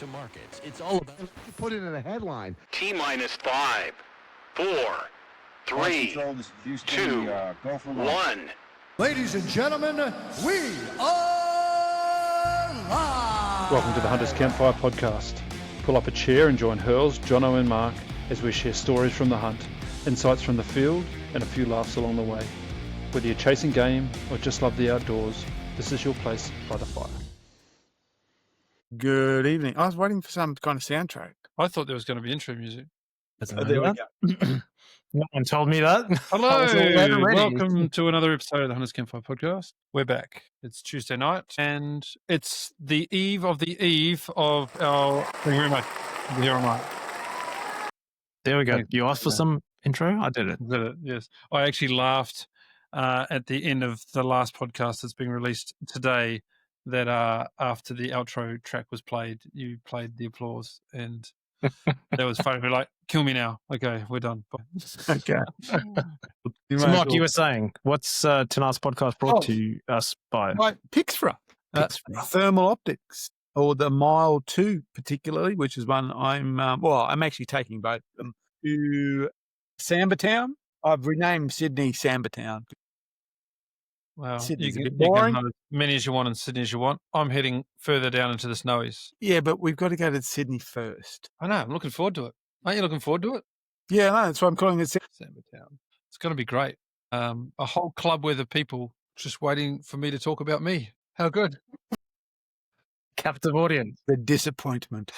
to markets. It's all about... Put it in a headline. T-minus 5, 4, 3, 2, 1. Ladies and gentlemen, we are live! Welcome to the Hunters Campfire podcast. Pull up a chair and join Hurls, Jono and Mark as we share stories from the hunt, insights from the field, and a few laughs along the way. Whether you're chasing game or just love the outdoors, this is your place by the fire. Good evening. I was waiting for some kind of soundtrack. I thought there was going to be intro music. There we go. No one told me that. Hello, welcome to another episode of the Hunters Campfire podcast. We're back. It's Tuesday night, and it's the eve of our... Thank you very much. Here am I. There we go. You asked for some intro? I did it. Yes. I actually laughed at the end of the last podcast that's being released today that after the outro track was played, you played the applause, and that was funny. We're like, kill me now. Okay, we're done. Okay. So, Mark, you were saying, what's tonight's podcast brought to us by? Pixfra. Thermal optics, or the Mile 2 particularly, which is one I'm actually taking both of them to Sambertown. I've renamed Sydney Sambertown. Wow. Sydney's You a bit can boring. have as many as you want in Sydney as you want. I'm heading further down into the snowies. Yeah, but we've got to go to Sydney first. I know. I'm looking forward to it. Aren't you looking forward to it? Yeah, no, that's why I'm calling it Sambertown. It's going to be great. A whole club worth of people just waiting for me to talk about me. How good. Captive audience. the disappointment.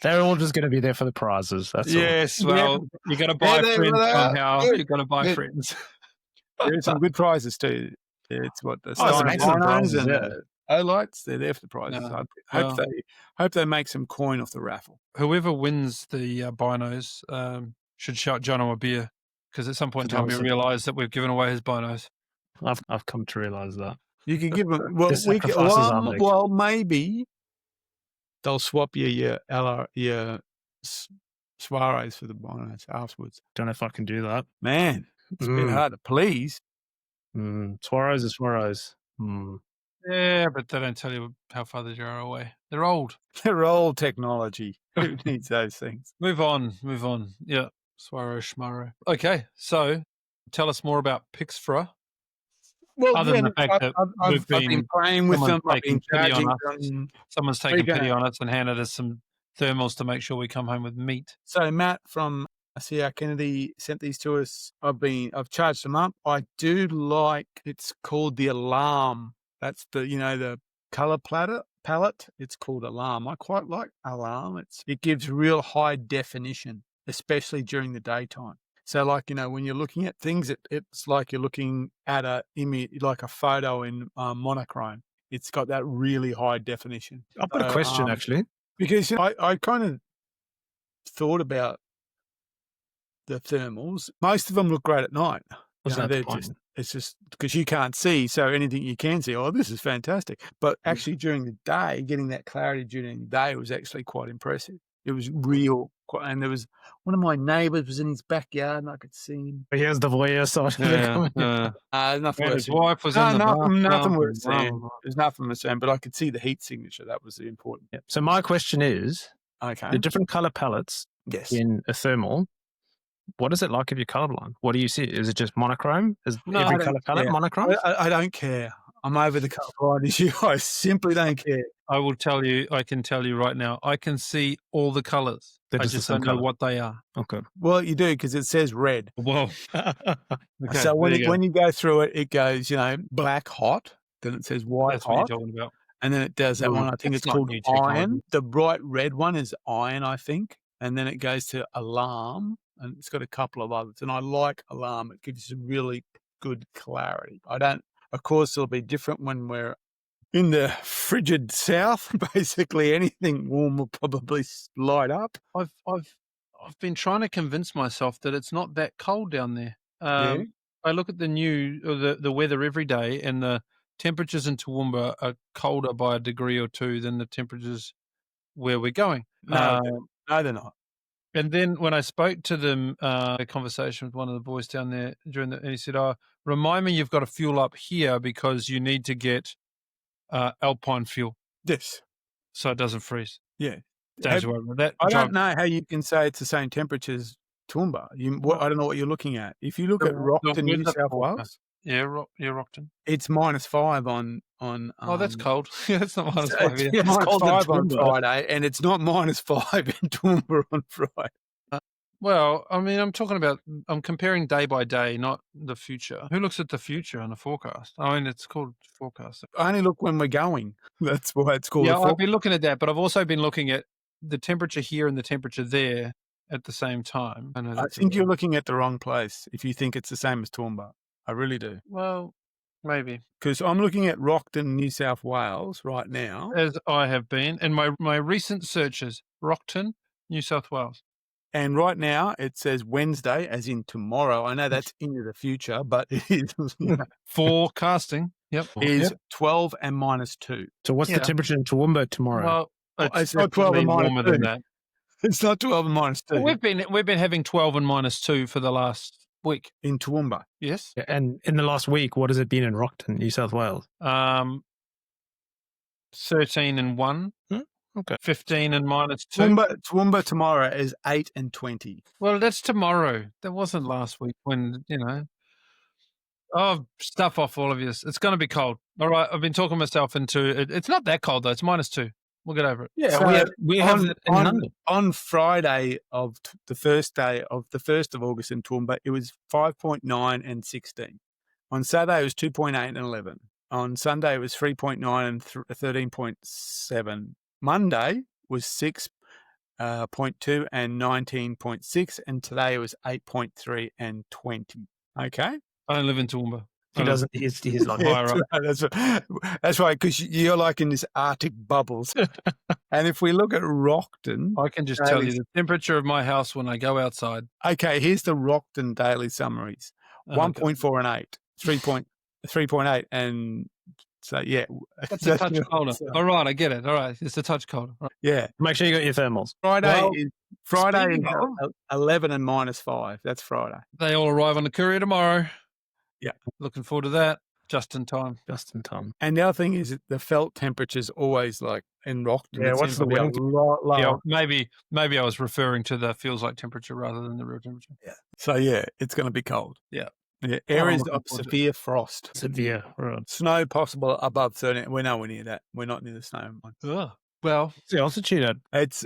They're all just going to be there for the prizes. That's all. Yes, well, you got to buy Yeah, friends they are. somehow. Yeah. You've got to buy Yeah. friends. There's some good prizes too. It's what the some excellent prizes, and yeah. the O-lights, they're there for the prizes. Yeah. I hope they make some coin off the raffle. Whoever wins the binos should shout Jono a beer, because at some point in time we realise that we've given away his binos. I've come to realise that. You can give them. Well, The sacrifices are made. well, maybe they'll swap your soirees for the binos afterwards. Don't know if I can do that. Man, it's a bit hard to please. Suarez is Suarez. Yeah, but they don't tell you how far they are away. They're old. They're old technology. Who needs those things? Move on. Yeah, Swaro Schmaro. Okay, so tell us more about Pixfra. Well, Other than the fact that I've been playing with them. I've been charging them. Someone's taken pity on us and handed us some thermals to make sure we come home with meat. So Matt from CR Kennedy sent these to us. I've charged them up. I do like, it's called the Alarm. That's the color palette. It's called Alarm. I quite like Alarm. It gives real high definition, especially during the daytime. So when you're looking at things, it's like you're looking at a image, like a photo in monochrome. It's got that really high definition. I've got a question, actually. Because I kind of thought about the thermals. Most of them look great at night. Wasn't that the point? It's just because you can't see, so anything you can see, this is fantastic. But actually during the day, getting that clarity during the day was actually quite impressive. It was real. And there was one of my neighbours was in his backyard and I could see him. But here's the voyeur side. Nothing And worse. his wife was in the Nothing worth bathroom. seeing. There's nothing worth seeing, but I could see the heat signature. That was the important. Yep. So my question is, Okay. the different color palettes Yes. in a thermal, what is it like if you're colorblind? What do you see? Is it just monochrome? Is No, every I don't color palette care. monochrome? I don't care. I'm over the colourblind issue. I simply don't care. I can tell you right now, I can see all the colours. They're I just the just same don't know colour. what they are. Okay. Well, you do because it says red. Whoa. Okay, So when there you go. when you go through it, it goes, black hot. Then it says white That's what hot. you're talking about. And then it does that Ooh, one. I think that's it's not called new technology. iron. The bright red one is iron, I think. And then it goes to alarm. And it's got a couple of others. And I like alarm. It gives you really good clarity. Of course, it'll be different when we're in the frigid south. Basically, anything warm will probably light up. I've been trying to convince myself that it's not that cold down there. Yeah. I look at the weather every day, and the temperatures in Toowoomba are colder by a degree or two than the temperatures where we're going. No, they're not. And then when I spoke to them, a conversation with one of the boys down there and he said, remind me you've got to fuel up here because you need to get alpine fuel Yes. so it doesn't freeze. Yeah. Don't you worry about that. I don't know how you can say it's the same temperature as Toowoomba. I don't know what you're looking at. If you look at Rockton, New South Wales, Rockton. it's -5 on. Oh, that's cold. Yeah, it's not -5. It's Yeah. -5 on Friday, and it's not -5 in Toowoomba on Friday. Well, I mean, I'm comparing day by day, not the future. Who looks at the future on a forecast? I mean, it's called forecast. I only look when we're going. That's why it's called. Yeah, I've been looking at that, but I've also been looking at the temperature here and the temperature there at the same time. I think you're looking at the wrong place if you think it's the same as Toowoomba. I really do. Well, maybe. Because I'm looking at Rockton, New South Wales right now. As I have been, and my recent searches, Rockton, New South Wales. And right now it says Wednesday, as in tomorrow. I know that's into the future, but it is Forecasting. Yep. is 12 and -2. So what's the temperature in Toowoomba tomorrow? Well, it's not 12 and warmer -2. than that. It's not 12 and -2 We've been having 12 and -2 for the last week. in Toowoomba. Yes. Yeah, and in the last week, what has it been in Rockton, New South Wales? 13 and 1. Okay. 15 and -2. Toowoomba tomorrow is 8 and 20. Well, that's tomorrow. That wasn't last week when, Oh, stuff off all of you. It's going to be cold. All right. I've been talking myself into it. It's not that cold, though. It's -2. We'll get over it. Yeah, So we have on Friday of the first day of the 1st of August in Toowoomba, it was 5.9 and 16. On Saturday, it was 2.8 and 11. On Sunday, it was 3.9 and 13.7. Monday was 6.2 and 19.6, and today it was 8.3 and 20. Okay? I don't live in Toowoomba. He doesn't. He's like higher up. That's right, because you're like in this Arctic bubbles. And if we look at Rockton, I can just tell you the temperature of my house when I go outside. Okay, here's the Rockton daily summaries: 1.4 and 8, 3.8, and so yeah, that's a touch colder. All right, I get it. All right, it's a touch colder. Right. Yeah, Make sure you got your thermals. Friday is 11 and -5. That's Friday. They all arrive on the courier tomorrow. Yeah, looking forward to that. Just in time. Just in time. And the other thing is that the felt temperature's always like in Rockton. Yeah, what's the wind? Yeah, maybe I was referring to the feels like temperature rather than the real temperature. Yeah. So yeah, it's going to be cold. Yeah. Yeah, areas of severe frost. Severe. Right. Snow possible above 13. We're nowhere near that. We're not near the snow line. Well, what's the altitude at?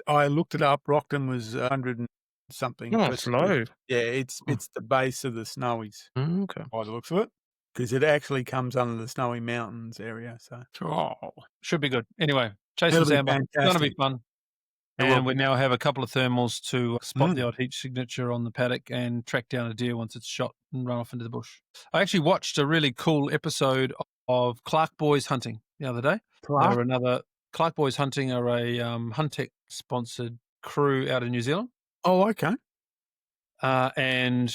I looked it up. Rockton was 100 and something. Oh, it's low. Yeah, it's the base of the Snowies. Okay. By the looks of it. Because it actually comes under the Snowy Mountains area. So should be good. Anyway, Jason Sandberg. It's going to be fun. And we now have a couple of thermals to spot the odd heat signature on the paddock and track down a deer once it's shot and run off into the bush. I actually watched a really cool episode of Clark Boys Hunting the other day. Clark Boys Hunting are a Huntec-sponsored crew out of New Zealand. Oh, okay. And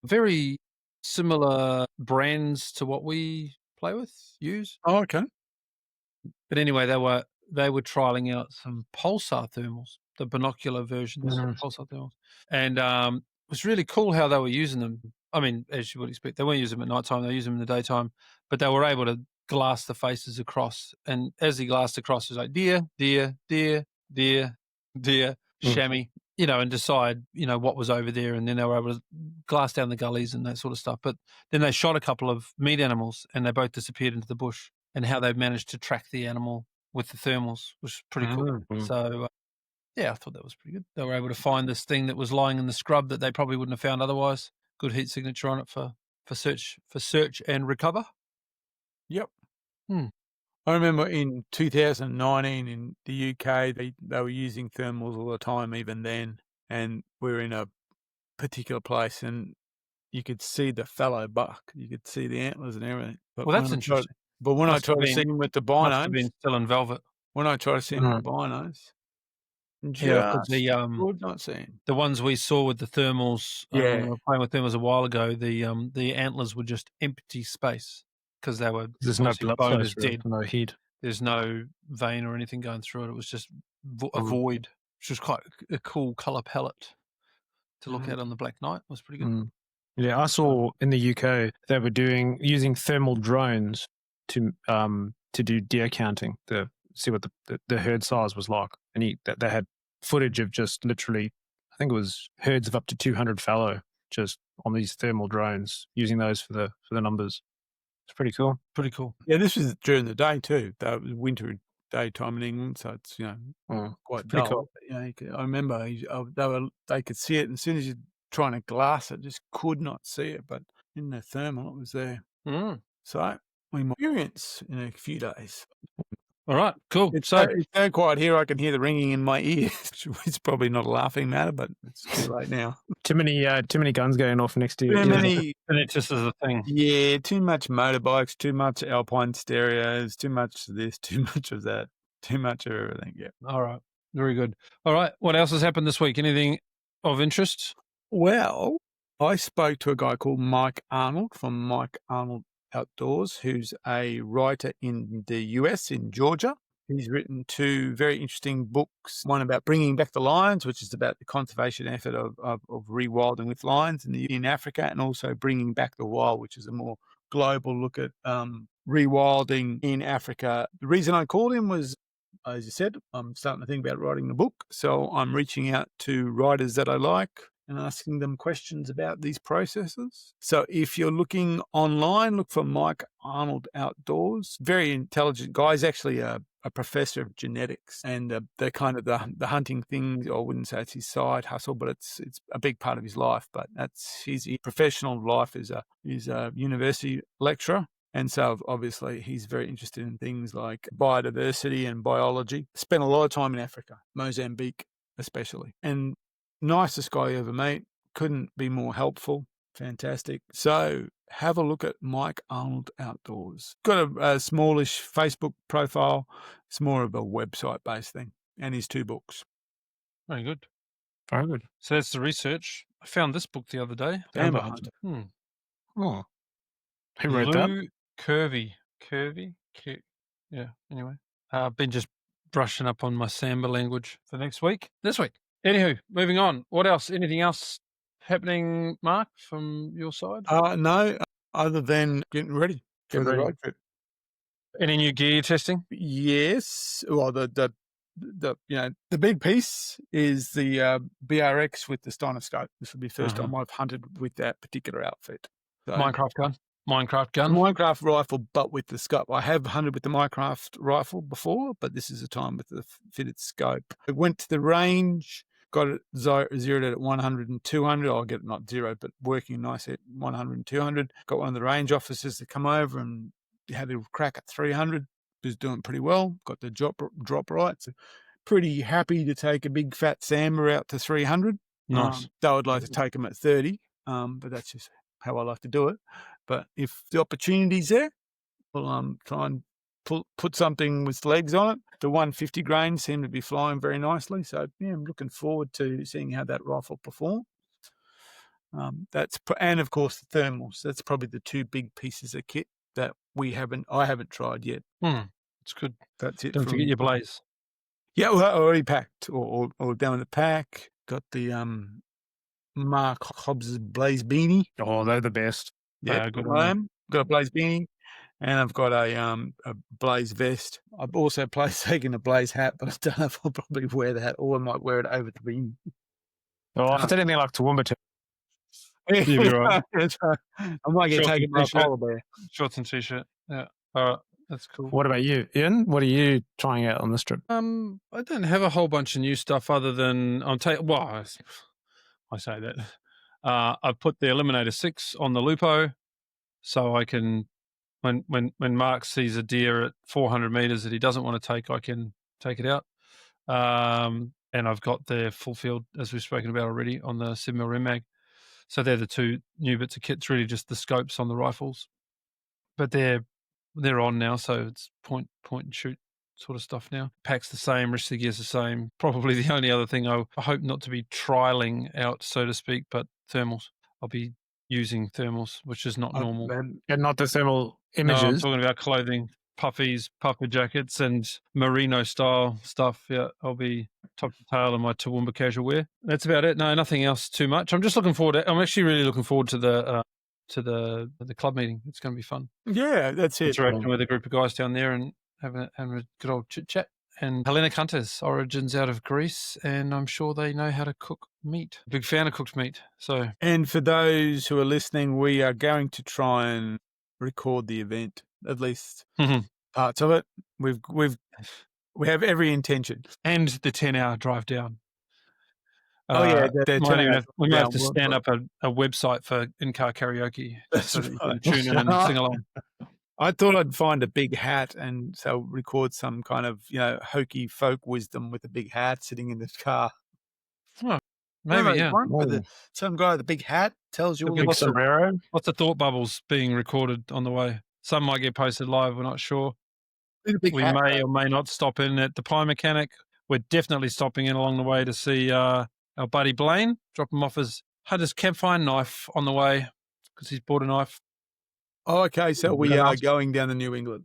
very similar brands to what we use. Oh, okay. But anyway, they were trialing out some pulsar thermals, the binocular versions of pulsar thermals. And it was really cool how they were using them. I mean, as you would expect, they weren't using them at nighttime, they used them in the daytime, but they were able to glass the faces across. And as he glassed across, it was like deer, deer, deer, deer, deer, chamois, and decide, what was over there. And then they were able to glass down the gullies and that sort of stuff. But then they shot a couple of meat animals and they both disappeared into the bush, and how they managed to track the animal with the thermals was pretty cool. So, I thought that was pretty good. They were able to find this thing that was lying in the scrub that they probably wouldn't have found otherwise. Good heat signature on it for search and recover. Yep. I remember in 2019 in the UK, they were using thermals all the time even then, and we were in a particular place and you could see the fallow buck. You could see the antlers and everything. But that's interesting. But when I tried to see him with the binos, must have been still in velvet. When I tried to see him with the binos, would not see him. The ones we saw with the thermals, when we were playing with thermals a while ago, the antlers were just empty space because they were there's no blood bone flow is dead, no heat. There's no vein or anything going through it. It was just a void, which was quite a cool color palette to look at on the black night. It was pretty good. Yeah, I saw in the UK they were using thermal drones to do deer counting, to see what the herd size was like, and they had footage of just literally, I think it was herds of up to 200 fallow just on these thermal drones, using those for the numbers. It's pretty cool. Pretty cool. Yeah, this was during the day too. That was winter daytime in England, so it's quite pretty dull. cool. I remember they could see it, and as soon as you're trying to glass it, just could not see it. But in the thermal, it was there. So we might experience in a few days. All right, cool. It's so quiet here. I can hear the ringing in my ears. It's probably not a laughing matter, but it's too late now. Too many guns going off next to you. Too many, and it just is a thing. Yeah, too much motorbikes, too much Alpine stereos, too much of this, too much of that, too much of everything. Yeah. All right, very good. All right, what else has happened this week? Anything of interest? Well, I spoke to a guy called Mike Arnold from Mike Arnold Outdoors, who's a writer in the US, in Georgia. He's written 2 very interesting books, one about bringing back the lions, which is about the conservation effort of rewilding with lions in Africa, and also bringing back the wild, which is a more global look at rewilding in Africa. The reason I called him was, as you said, I'm starting to think about writing a book, so I'm reaching out to writers that I like and asking them questions about these processes. So if you're looking online, look for Mike Arnold Outdoors. Very intelligent guy. He's actually a professor of genetics, and the kind of the hunting thing, I wouldn't say it's his side hustle, but it's a big part of his life. But that's his professional life is a university lecturer. And so obviously he's very interested in things like biodiversity and biology. Spent a lot of time in Africa, Mozambique especially. And nicest guy you ever met. Couldn't be more helpful. Fantastic. So have a look at Mike Arnold Outdoors. Got a smallish Facebook profile. It's more of a website-based thing. And his 2 books. Very good. Very good. So that's the research. I found this book the other day. Amber Hunter. Oh. Who wrote that? Lou Curvy. Yeah, anyway. I've been just brushing up on my Samba language for this week. Anywho, moving on. What else? Anything else happening, Mark, from your side? No, other than getting ready for the road trip. Any new gear testing? Yes. Well, the big piece is the BRX with the Steiner scope. This will be the first time I've hunted with that particular outfit. So, Minecraft gun. Minecraft rifle, but with the scope. I have hunted with the Minecraft rifle before, but this is the time with the fitted scope. I went to the range, got it zeroed at 100 and 200. I'll get it not zero, but working nice at 100 and 200. Got one of the range officers to come over and had a crack at 300. Was doing pretty well. Got the drop right. So pretty happy to take a big fat Samba out to 300. Nice. Though I'd like to take them at 30, but that's just how I like to do it. But if the opportunity's there, we'll try and put something with legs on it. The 150 grain seem to be flying very nicely. So, yeah, I'm looking forward to seeing how that rifle performs. And, of course, the thermals. That's probably the 2 big pieces of kit that I haven't tried yet. It's good. That's it. Don't forget your blaze. Yeah, well, I already packed or down the pack. Got the Mark Hobbs' blaze beanie. Oh, they're the best. Yeah, good one. Got a blaze beanie, and I've got a blaze vest. I've also taken a blaze hat, but I don't know if I'll probably wear that, or I might wear it over the beanie. Oh, if it's anything like Toowoomba, you'll be right. I might get taken by a polar bear. Shorts and t-shirt. Yeah. All right. That's cool. What about you, Ian? What are you trying out on this trip? I don't have a whole bunch of new stuff other than I say that. I've put the Eliminator 6 on the Lupo, so I can, when Mark sees a deer at 400 meters that he doesn't want to take, I can take it out. And I've got the full field, as we've spoken about already, on the 7mm Rem Mag. So they're the 2 new bits of kit. It's really just the scopes on the rifles, but they're on now, so it's point and shoot sort of stuff now. Pack's the same, rest of the gear's the same. Probably the only other thing I hope not to be trialing out, so to speak, but thermals. I'll be using thermals, which is not normal. And not the thermal images. No, I'm talking about clothing, puffies, puffer jackets, and merino style stuff. Yeah, I'll be top to tail in my Toowoomba casual wear. That's about it. No, nothing else too much. I'm just looking forward. I'm actually really looking forward to the club meeting. It's going to be fun. Yeah, that's it. Interacting with a group of guys down there and having a good old chit chat. and Helena Kunter's origins out of Greece, and I'm sure they know how to cook meat. Big fan of cooked meat. So, And for those who are listening, we are going to try and record the event, at least parts of it. We have every intention. and the 10-hour drive down. The We might have to stand up a website for in-car karaoke just so that you can tune in and sing along. I thought I'd find a big hat and so record some kind of, hokey folk wisdom with a big hat sitting in the car. Oh, maybe, yeah. Some guy with a big hat tells you all Big sombrero. Lots of thought bubbles being recorded on the way. Some might get posted live. We're not sure. We may or may not stop in at the Pie Mechanic. We're definitely stopping in along the way to see our buddy Blaine, drop him off his Hunter's Campfire knife on the way because he's bought a knife. Oh, okay. So we are going down to New England.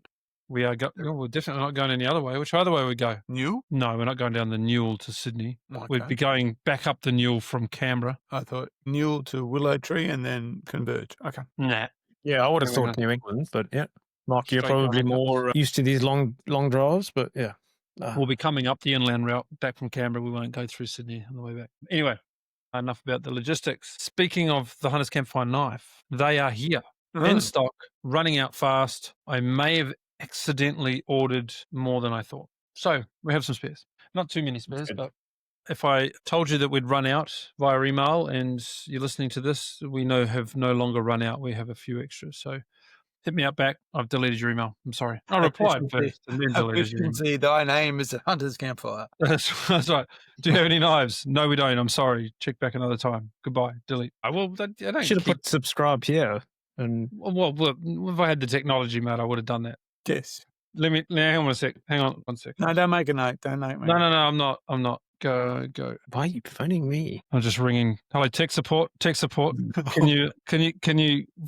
We are we're definitely not going any other way. Which other way would we go? New? No, we're not going down the Newell to Sydney. Okay. We'd be going back up the Newell from Canberra. I thought Newell to Willow Tree and then converge. Okay. Nah. Yeah, I would have thought New England, but yeah. Mark, you're probably more used to these long drives, but yeah. We'll be coming up the inland route back from Canberra. We won't go through Sydney on the way back. Anyway, enough about the logistics. Speaking of the Hunter's Campfire knife, they are here in stock, running out fast. I may have accidentally ordered more than I thought. So we have some spares. Not too many spares, but if I told you that we'd run out via email and you're listening to this, we have no longer run out. We have a few extras. So hit me up back. I've deleted your email. I'm sorry. I replied first and then deleted your email. See, thy name is a Hunter's Campfire. That's right. Do you have any knives? No, we don't. I'm sorry. Check back another time. Goodbye. Delete. I don't should have put subscribe here. And well, if I had the technology, mate, I would have done that. Yes. Hang on one sec. Hang on one sec. No, don't make a note. Don't make. No, I'm not. Go. Why are you phoning me? I'm just ringing. Hello, tech support. Can you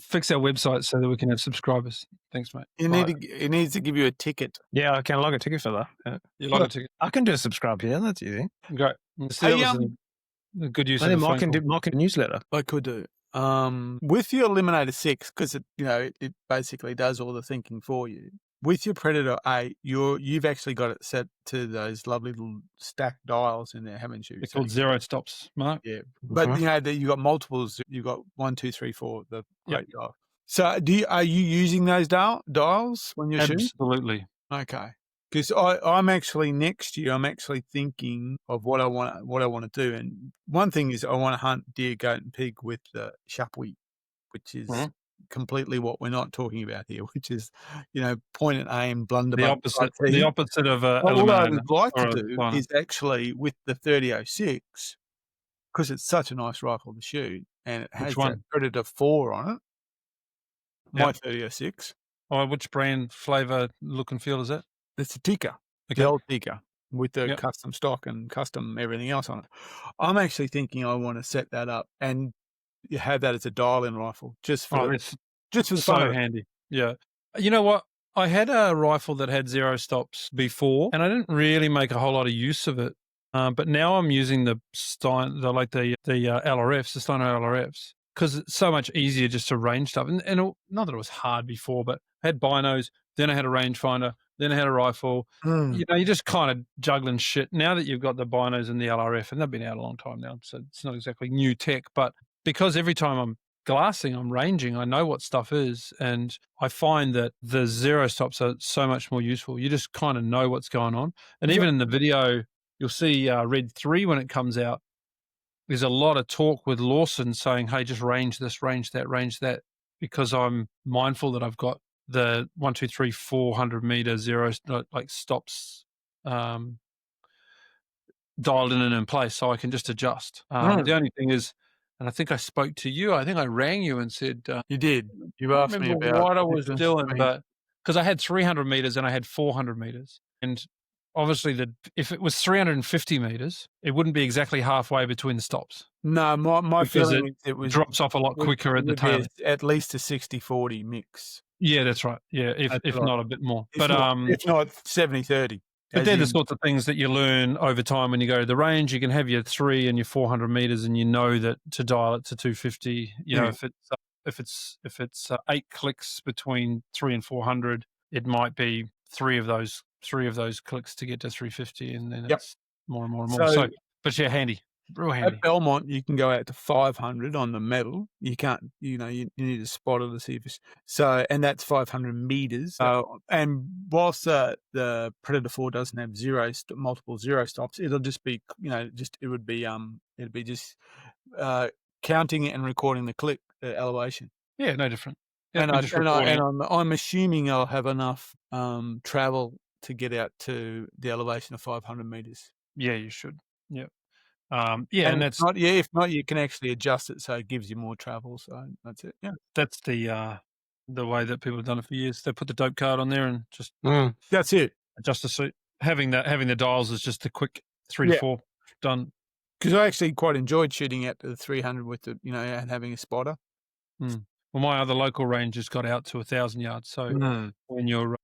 fix our website so that we can have subscribers? Thanks, mate. It needs to give you a ticket. Yeah, I can log a ticket for that. Yeah. You log a ticket. I can do a subscribe here. That's easy. Great. A good use of the Mark can newsletter. I could do. With your Eliminator 6, because it basically does all the thinking for you. With your Predator 8, you've actually got it set to those lovely little stacked dials in there, haven't you? It's called zero stops, Mark. Yeah, but you got multiples. You got 1, 2, 3, 4. The dial. So, are you using those dials when you're shooting? Absolutely. Okay. Because I'm actually next year. I'm actually thinking of what I want to do, and one thing is I want to hunt deer, goat, and pig with the Chapuis, which is completely what we're not talking about here, which is point and aim, blunderbuss. The opposite of a. What I would like to do is actually with the 3006, because it's such a nice rifle to shoot, and it has that Predator 4 on it. My 3006. Oh, which brand, flavor, look, and feel is that? It's a Tikka, the old Tikka, with the custom stock and custom everything else on it. I'm actually thinking I want to set that up and you have that as a dial-in rifle, just for so handy. Yeah, you know what? I had a rifle that had zero stops before, and I didn't really make a whole lot of use of it. But now I'm using the LRFs, the Steiner LRFs, because it's so much easier just to range stuff. And not that it was hard before, but I had binos, then I had a rangefinder, then I had a rifle. You're just kind of juggling shit. Now that you've got the binos and the LRF, and they've been out a long time now, so it's not exactly new tech, but because every time I'm glassing, I'm ranging, I know what stuff is, and I find that the zero stops are so much more useful. You just kind of know what's going on. And even in the video, you'll see Red 3 when it comes out, there's a lot of talk with Lawson saying, hey, just range this, range that, because I'm mindful that I've got the 1, 2, 3, 400 meter zero stops dialed in and in place, so I can just adjust. The only thing is, and I think I spoke to you, I think I rang you and said, you did. You asked me about what I was doing, but because I had 300 meters and I had 400 meters, and obviously if it was 350 meters, it wouldn't be exactly halfway between the stops. No, my feeling is it drops off a lot quicker at the tail. At least a 60-40 mix. Yeah, that's right. Yeah, if not a bit more. If not 70-30. But they're the sorts of things that you learn over time when you go to the range. You can have your 3 and your 400 meters, and you know that to dial it to 250. If it's 8 clicks between 3 and 400, it might be 3 of those 3 of those clicks to get to 350, and then Yep. it's more and more and more. So, but yeah, handy, real handy. At Belmont, you can go out to 500 on the metal. You can't, you need a spotter to see if it's so, and that's 500 meters. And whilst the Predator 4 doesn't have multiple zero stops, it'll just be, it would be just counting and recording the click elevation. Yeah, no different. Yeah, I'm assuming I'll have enough travel to get out to the elevation of 500 meters. Yeah, you should. Yeah. And that's not. Yeah, if not, you can actually adjust it so it gives you more travel. So that's it. Yeah, that's the way that people have done it for years. They put the dope card on there and just that's it. Adjust the suit. Having the dials is just a quick 3 to 4 done. Because I actually quite enjoyed shooting out to the 300 with the and having a spotter. Well, my other local range has got out to 1,000 yards. So when you're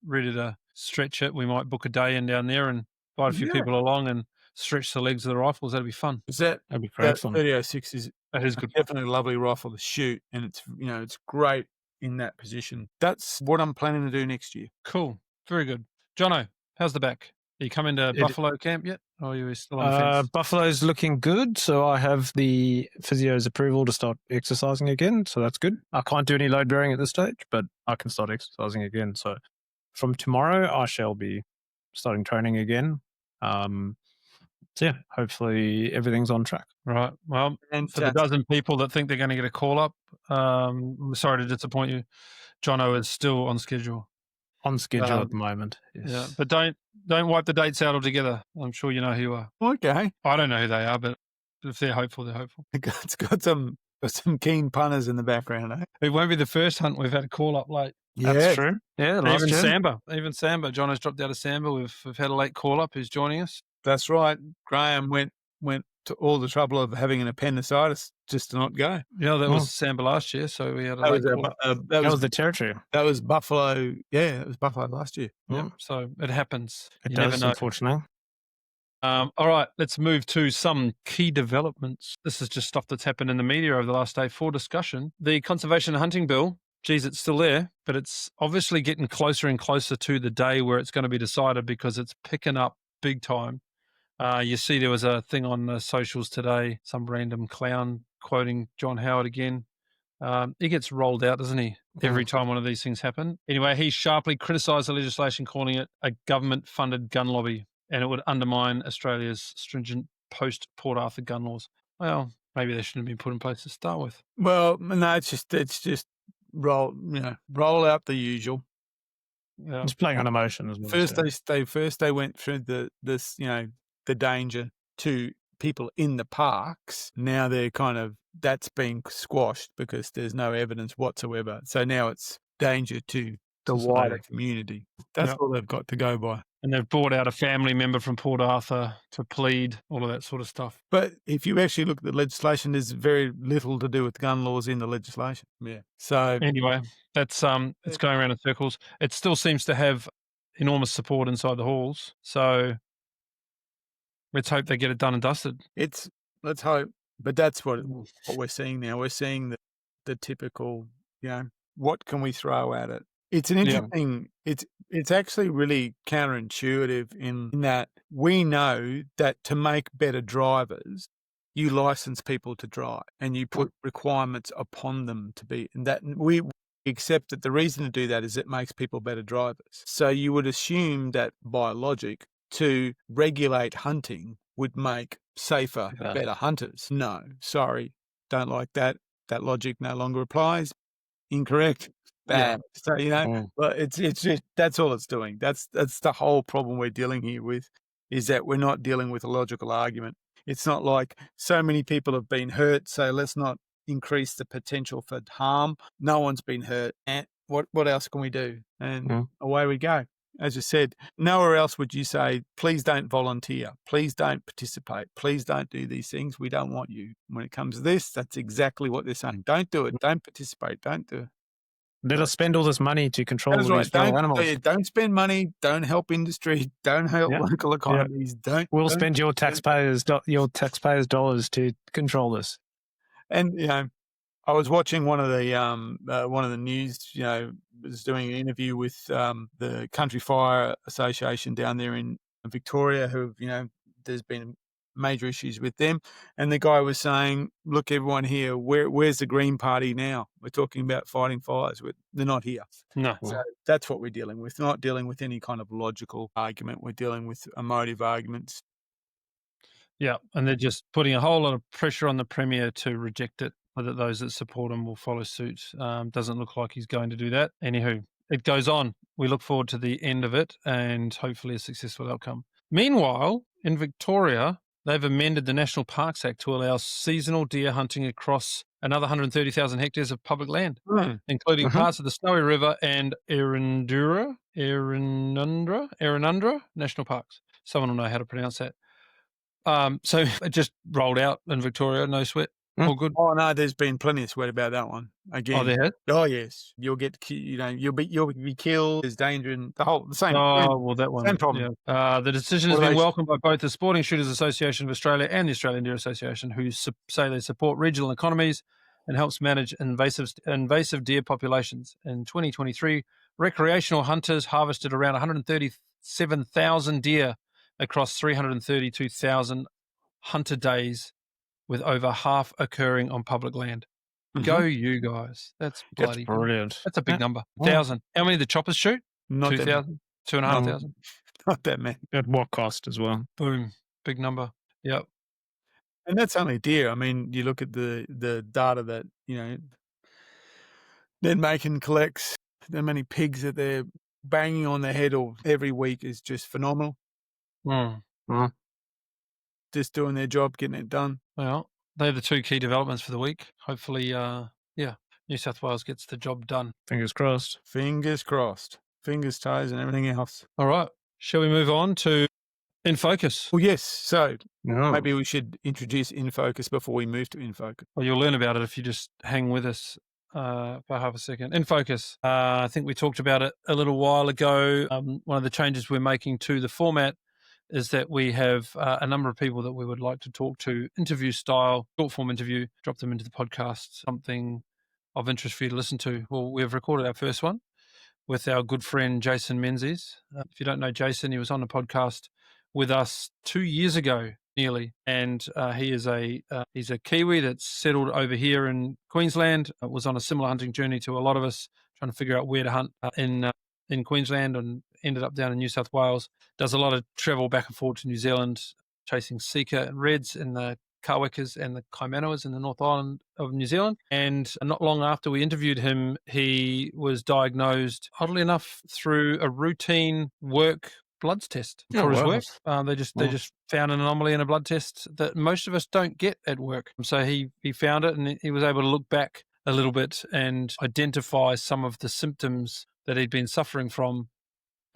ready to stretch it, we might book a day in down there and invite a few people along and stretch the legs of the rifles. That'd be fun. That'd be great fun. 3006 is good. Definitely a lovely rifle to shoot, and it's it's great in that position. That's what I'm planning to do next year. Cool, very good. Jono, how's the back? Are you coming to Buffalo camp yet? Or are you still on the fence? Buffalo's looking good, so I have the physio's approval to start exercising again, so that's good. I can't do any load bearing at this stage, but I can start exercising again. So from tomorrow, I shall be starting training again. So yeah, hopefully everything's on track. Right. Well, for the dozen people that think they're going to get a call up, I'm sorry to disappoint you. Jono is still on schedule. On schedule at the moment. Yes. Yeah, but don't wipe the dates out altogether. I'm sure you know who you are. Okay. I don't know who they are, but if they're hopeful, they're hopeful. It's got some keen punters in the background. Eh? It won't be the first hunt we've had a call up late. Yeah. That's true. Yeah, even Samba. Jono's dropped out of Samba. We've had a late call up. Who's joining us? That's right. Graham went to all the trouble of having an appendicitis just to not go. Yeah, that was Samba last year, so we had a late call up. That was the territory. That was Buffalo. Yeah, it was Buffalo last year. Yeah, so it happens. It does, unfortunately. All right, let's move to some key developments. This is just stuff that's happened in the media over the last day for discussion. The Conservation and Hunting Bill, geez, it's still there, but it's obviously getting closer and closer to the day where it's going to be decided because it's picking up big time. You see there was a thing on the socials today, some random clown quoting John Howard again. He gets rolled out, doesn't he, every time one of these things happen? Anyway, he sharply criticised the legislation, calling it a government-funded gun lobby, and it would undermine Australia's stringent post-Port Arthur gun laws. Well, maybe they shouldn't have been put in place to start with. Well, no, it's just roll out the usual. Yeah. It's playing on emotion. First they went through the danger to people in the parks. Now that's being squashed because there's no evidence whatsoever. So now it's danger to the wider community. That's all they've got to go by. And they've brought out a family member from Port Arthur to plead, all of that sort of stuff. But if you actually look at the legislation, there's very little to do with gun laws in the legislation. Yeah. So anyway, that's it's going around in circles. It still seems to have enormous support inside the halls. So let's hope they get it done and dusted. Let's hope. But that's what we're seeing now. We're seeing the typical, what can we throw at it? It's an interesting, it's actually really counterintuitive in that we know that to make better drivers, you license people to drive and you put requirements upon them to be, and that we accept that the reason to do that is it makes people better drivers. So you would assume that by logic, to regulate hunting would make safer, better hunters. No, sorry, don't like that. That logic no longer applies. Incorrect. Bad. So but it's just, that's all it's doing. That's the whole problem we're dealing here with, is that we're not dealing with a logical argument. It's not like so many people have been hurt, so let's not increase the potential for harm. No one's been hurt. And what else can we do? And away we go. As you said, nowhere else would you say, please don't volunteer, please don't participate, please don't do these things. We don't want you. When it comes to this, that's exactly what they're saying. Don't do it. Don't participate. Don't do it. Let us spend all this money to control these feral animals. Don't spend money. Don't help industry. Don't help local economies. We'll spend your taxpayers' dollars to control this. And I was watching one of the news, was doing an interview with the Country Fire Association down there in Victoria, who, there's been major issues with them. And the guy was saying, look, everyone here, where's the Green Party now? We're talking about fighting fires. They're not here. No. So that's what we're dealing with. We're not dealing with any kind of logical argument. We're dealing with emotive arguments. Yeah, and they're just putting a whole lot of pressure on the Premier to reject it, so that those that support him will follow suit. Doesn't look like he's going to do that. Anywho, it goes on. We look forward to the end of it and hopefully a successful outcome. Meanwhile, in Victoria, they've amended the National Parks Act to allow seasonal deer hunting across another 130,000 hectares of public land, including parts of the Snowy River and Erindundra National Parks. Someone will know how to pronounce that. So it just rolled out in Victoria, no sweat, all good. Oh no, there's been plenty of sweat about that one. Again, Oh, there has? Oh yes, you'll get, you'll be killed. There's danger in the same. Oh well, that one. Same problem. Yeah. The decision has been welcomed by both the Sporting Shooters Association of Australia and the Australian Deer Association, who say they support regional economies and helps manage invasive deer populations. In 2023, recreational hunters harvested around 137,000 deer across 332,000 hunter days, with over half occurring on public land. Go you guys. That's bloody brilliant. That's a big number. 1,000. How many did the choppers shoot? Not 2,000? 2,500? Not that many. At what cost as well? Boom. Big number. Yep. And that's only deer. I mean, you look at the data that, Ned Macon collects, the many pigs that they're banging on their head every week is just phenomenal. Just doing their job, getting it done. Well, they're the two key developments for the week. Hopefully, New South Wales gets the job done. Fingers crossed. Fingers crossed. Fingers, toes, and everything else. All right. Shall we move on to InFocus? Well, yes. So maybe we should introduce InFocus before we move to InFocus. Well, you'll learn about it if you just hang with us for half a second. InFocus. I think we talked about it a little while ago. One of the changes we're making to the format is that we have a number of people that we would like to talk to, interview style, short form interview, drop them into the podcast, something of interest for you to listen to. Well, we've recorded our first one with our good friend Jason Menzies. If you don't know Jason, he was on the podcast with us 2 years ago, nearly, and he's a Kiwi that's settled over here in Queensland. Was on a similar hunting journey to a lot of us, trying to figure out where to hunt in Queensland, and ended up down in New South Wales. Does a lot of travel back and forth to New Zealand, chasing sika and reds and the kawikas and the kaimanawas in the North Island of New Zealand. And not long after we interviewed him, he was diagnosed, oddly enough, through a routine work bloods test for his work. They just found an anomaly in a blood test that most of us don't get at work. So he found it, and he was able to look back a little bit and identify some of the symptoms that he'd been suffering from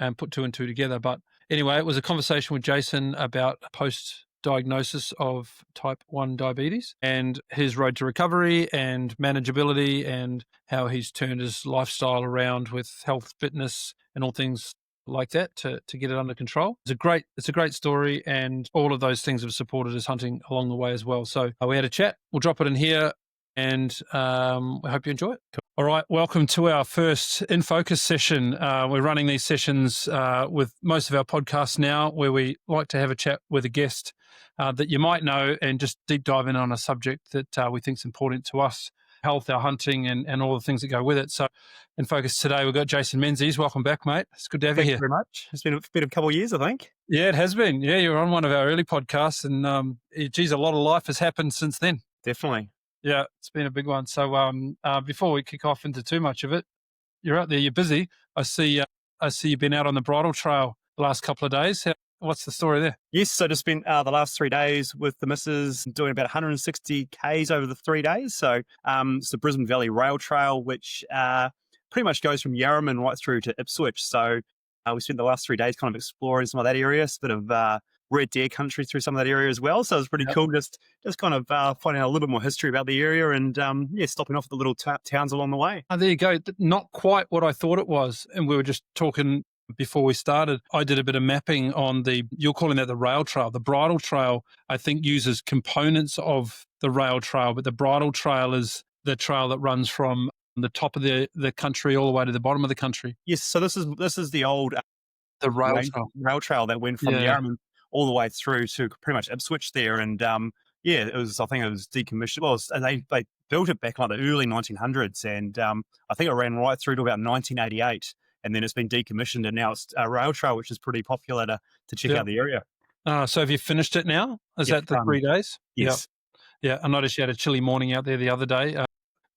and put two and two together. But anyway, it was a conversation with Jason about post-diagnosis of type 1 diabetes and his road to recovery and manageability, and how he's turned his lifestyle around with health, fitness, and all things like that to get it under control. It's a great story, and all of those things have supported his hunting along the way as well. So we had a chat. We'll drop it in here, and we hope you enjoy it. All right, welcome to our first InFocus session. We're running these sessions with most of our podcasts now, where we like to have a chat with a guest that you might know and just deep dive in on a subject that we think is important to us, health, our hunting, and all the things that go with it. So InFocus today, we've got Jason Menzies. Welcome back, mate. It's good to have you here. Thank you very much. It's been a couple of years, I think. Yeah, it has been. Yeah, you were on one of our early podcasts, and geez, a lot of life has happened since then. Definitely. Yeah, it's been a big one. So before we kick off into too much of it, you're out there, you're busy. I see you've been out on the bridle trail the last couple of days. What's the story there? Yes, so just spent the last 3 days with the missus doing about 160 Ks over the 3 days. So it's the Brisbane Valley Rail Trail, which pretty much goes from Yarraman right through to Ipswich. So we spent the last 3 days kind of exploring some of that area, a bit of red deer country through some of that area as well. So it was pretty cool just kind of finding out a little bit more history about the area, and stopping off at the little towns along the way. Oh, there you go. Not quite what I thought it was. And we were just talking before we started. I did a bit of mapping on you're calling that the rail trail. The bridle trail, I think, uses components of the rail trail, but the bridle trail is the trail that runs from the top of the country all the way to the bottom of the country. Yes, so this is the old The rail trail. rail trail that went from Yeah. Yarraman all the way through to pretty much Ipswich there, and yeah, it was. I think it was decommissioned. Well, they built it back in like the early 1900s, and I think it ran right through to about 1988, and then it's been decommissioned, and now it's a rail trail, which is pretty popular to check out the area. So have you finished it now? Is that the 3 days? Yes. Yeah, I noticed you had a chilly morning out there the other day.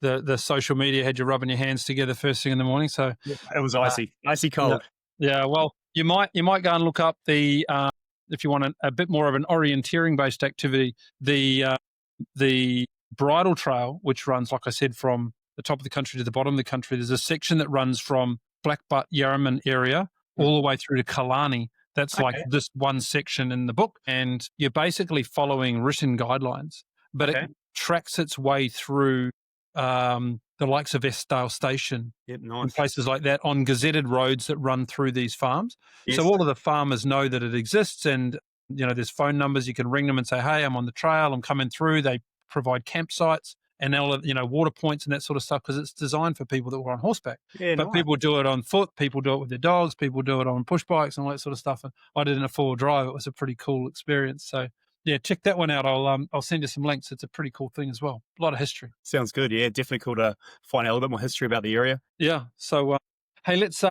The social media had you rubbing your hands together first thing in the morning. So It was icy cold. Yeah, well, you might go and look up the if you want a bit more of an orienteering based activity, the bridle trail, which runs, like I said, from the top of the country to the bottom of the country. There's a section that runs from Blackbutt Yarraman area all the way through to Killarney. That's like this one section in the book, and you're basically following written guidelines, but it tracks its way through the likes of Estdale Station and places like that on gazetted roads that run through these farms. Yes. So all of the farmers know that it exists, and there's phone numbers. You can ring them and say, "Hey, I'm on the trail. I'm coming through." They provide campsites and water points and that sort of stuff, because it's designed for people that were on horseback. Yeah, but people do it on foot. People do it with their dogs. People do it on push bikes and all that sort of stuff. And I did it in a 4-wheel drive. It was a pretty cool experience. So yeah, check that one out. I'll send you some links. It's a pretty cool thing as well. A lot of history. Sounds good. Yeah, definitely cool to find out a little bit more history about the area. Yeah. So hey, let's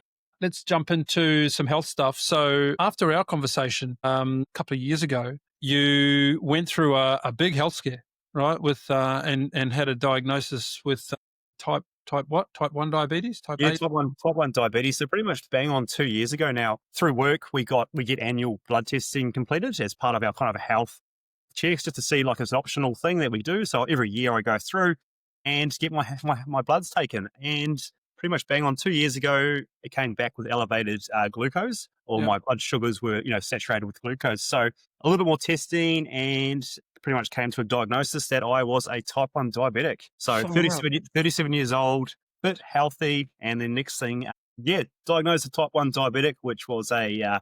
jump into some health stuff. So after our conversation a couple of years ago, you went through a big health scare, right? With and had a diagnosis with type 1 diabetes, type 8? type 1 diabetes. So pretty much bang on 2 years ago now. Through work, we get annual blood testing completed as part of our kind of health checks, just to see, like, it's an optional thing that we do. So every year I go through and get my bloods taken, and pretty much bang on 2 years ago, it came back with elevated glucose, or my blood sugars were saturated with glucose. So a little bit more testing, and pretty much came to a diagnosis that I was a type 1 diabetic. So 37 years old, bit healthy, and then next thing, diagnosed a type 1 diabetic, which was a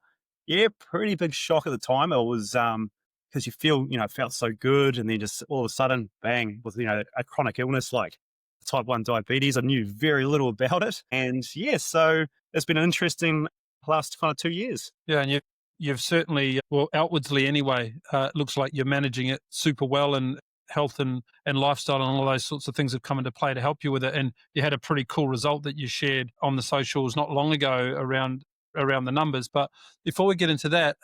pretty big shock at the time. It was because you feel, it felt so good, and then just all of a sudden, bang, with a chronic illness like type 1 diabetes. I knew very little about it, and so it's been an interesting last kind of 2 years. Yeah, and you've certainly, well, outwardly anyway, it looks like you're managing it super well, and health and lifestyle and all those sorts of things have come into play to help you with it. And you had a pretty cool result that you shared on the socials not long ago around the numbers. But before we get into that,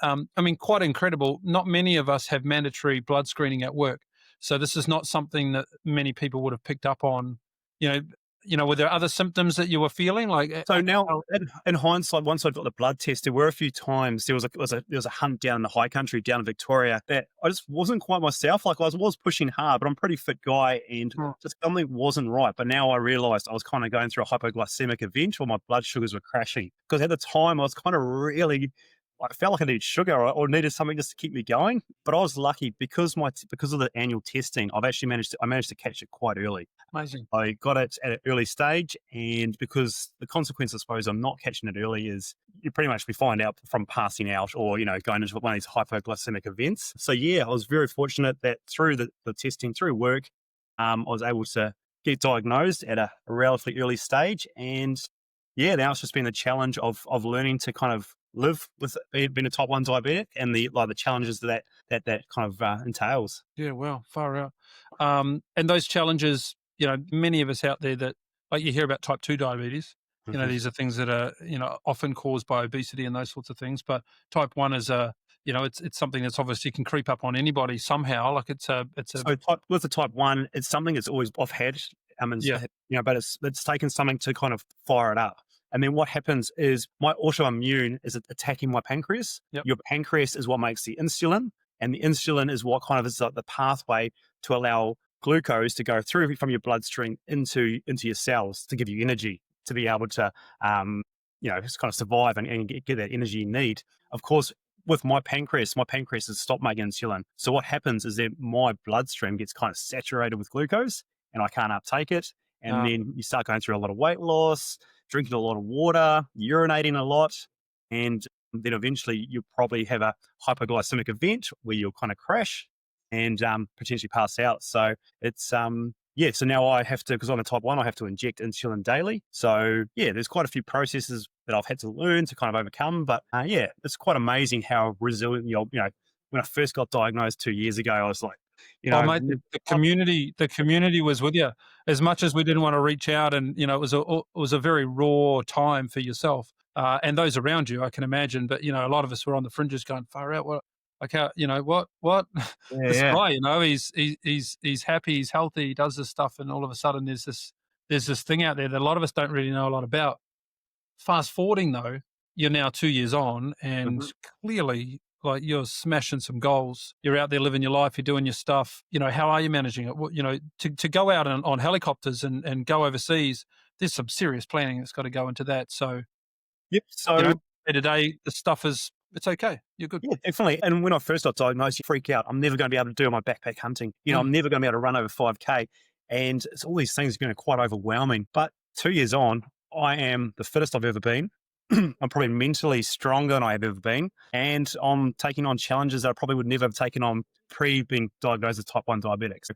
quite incredible. Not many of us have mandatory blood screening at work. So this is not something that many people would have picked up on. Were there other symptoms that you were feeling? So now, in hindsight, once I got the blood test, there were a few times there was a hunt down in the high country, down in Victoria, that I just wasn't quite myself. Like, I was pushing hard, but I'm a pretty fit guy, and just something wasn't right. But now I realised I was kind of going through a hypoglycemic event, where my blood sugars were crashing. Because at the time, I was kind of really, I felt like I needed sugar or needed something just to keep me going. But I was lucky because of the annual testing. I managed to catch it quite early. Amazing. I got it at an early stage, and because the consequence, I suppose, of not catching it early is you pretty much find out from passing out or, going into one of these hypoglycemic events. So I was very fortunate that through the testing, through work, I was able to get diagnosed at a relatively early stage. And now it's just been the challenge of learning to kind of live with being a type 1 diabetic, and the challenges that kind of entails. Yeah, well, far out. And those challenges, many of us out there that, like, you hear about type 2 diabetes, these are things that are, often caused by obesity and those sorts of things. But type 1 is it's something that's obviously can creep up on anybody somehow. Like with the type 1, it's something that's always I've had. But it's taken something to kind of fire it up. And then what happens is my autoimmune is attacking my pancreas. Yep. Your pancreas is what makes the insulin, and the insulin is what kind of is the pathway to allow glucose to go through from your bloodstream into your cells to give you energy to be able to, just kind of survive and get that energy you need. Of course, with my pancreas has stopped making insulin. So what happens is that my bloodstream gets kind of saturated with glucose, and I can't uptake it. And then you start going through a lot of weight loss, drinking a lot of water, urinating a lot, and then eventually you'll probably have a hypoglycemic event where you'll kind of crash and potentially pass out. So it's yeah, so now I have to, because I'm a type 1, I have to inject insulin daily. So yeah, there's quite a few processes that I've had to learn to kind of overcome. But yeah, it's quite amazing how resilient when I first got diagnosed 2 years ago, I was like, Oh, mate, the community was with you. As much as we didn't want to reach out, and it was a very raw time for yourself and those around you, I can imagine. But a lot of us were on the fringes, going far out. What, like how, what? This yeah, guy, he's happy, he's healthy, he does this stuff, and all of a sudden there's this thing out there that a lot of us don't really know a lot about. Fast forwarding though, you're now 2 years on, and clearly, like, you're smashing some goals. You're out there living your life. You're doing your stuff. How are you managing it? To go out on helicopters and go overseas, there's some serious planning that's got to go into that. So, yep. So day to day, the stuff it's okay. You're good. yeah, definitely. And when I first got diagnosed, you freak out. I'm never going to be able to do my backpack hunting. I'm never going to be able to run over 5K. And it's all these things are quite overwhelming. But 2 years on, I am the fittest I've ever been. I'm probably mentally stronger than I have ever been. And I'm taking on challenges that I probably would never have taken on pre-being diagnosed as type 1 diabetic. So,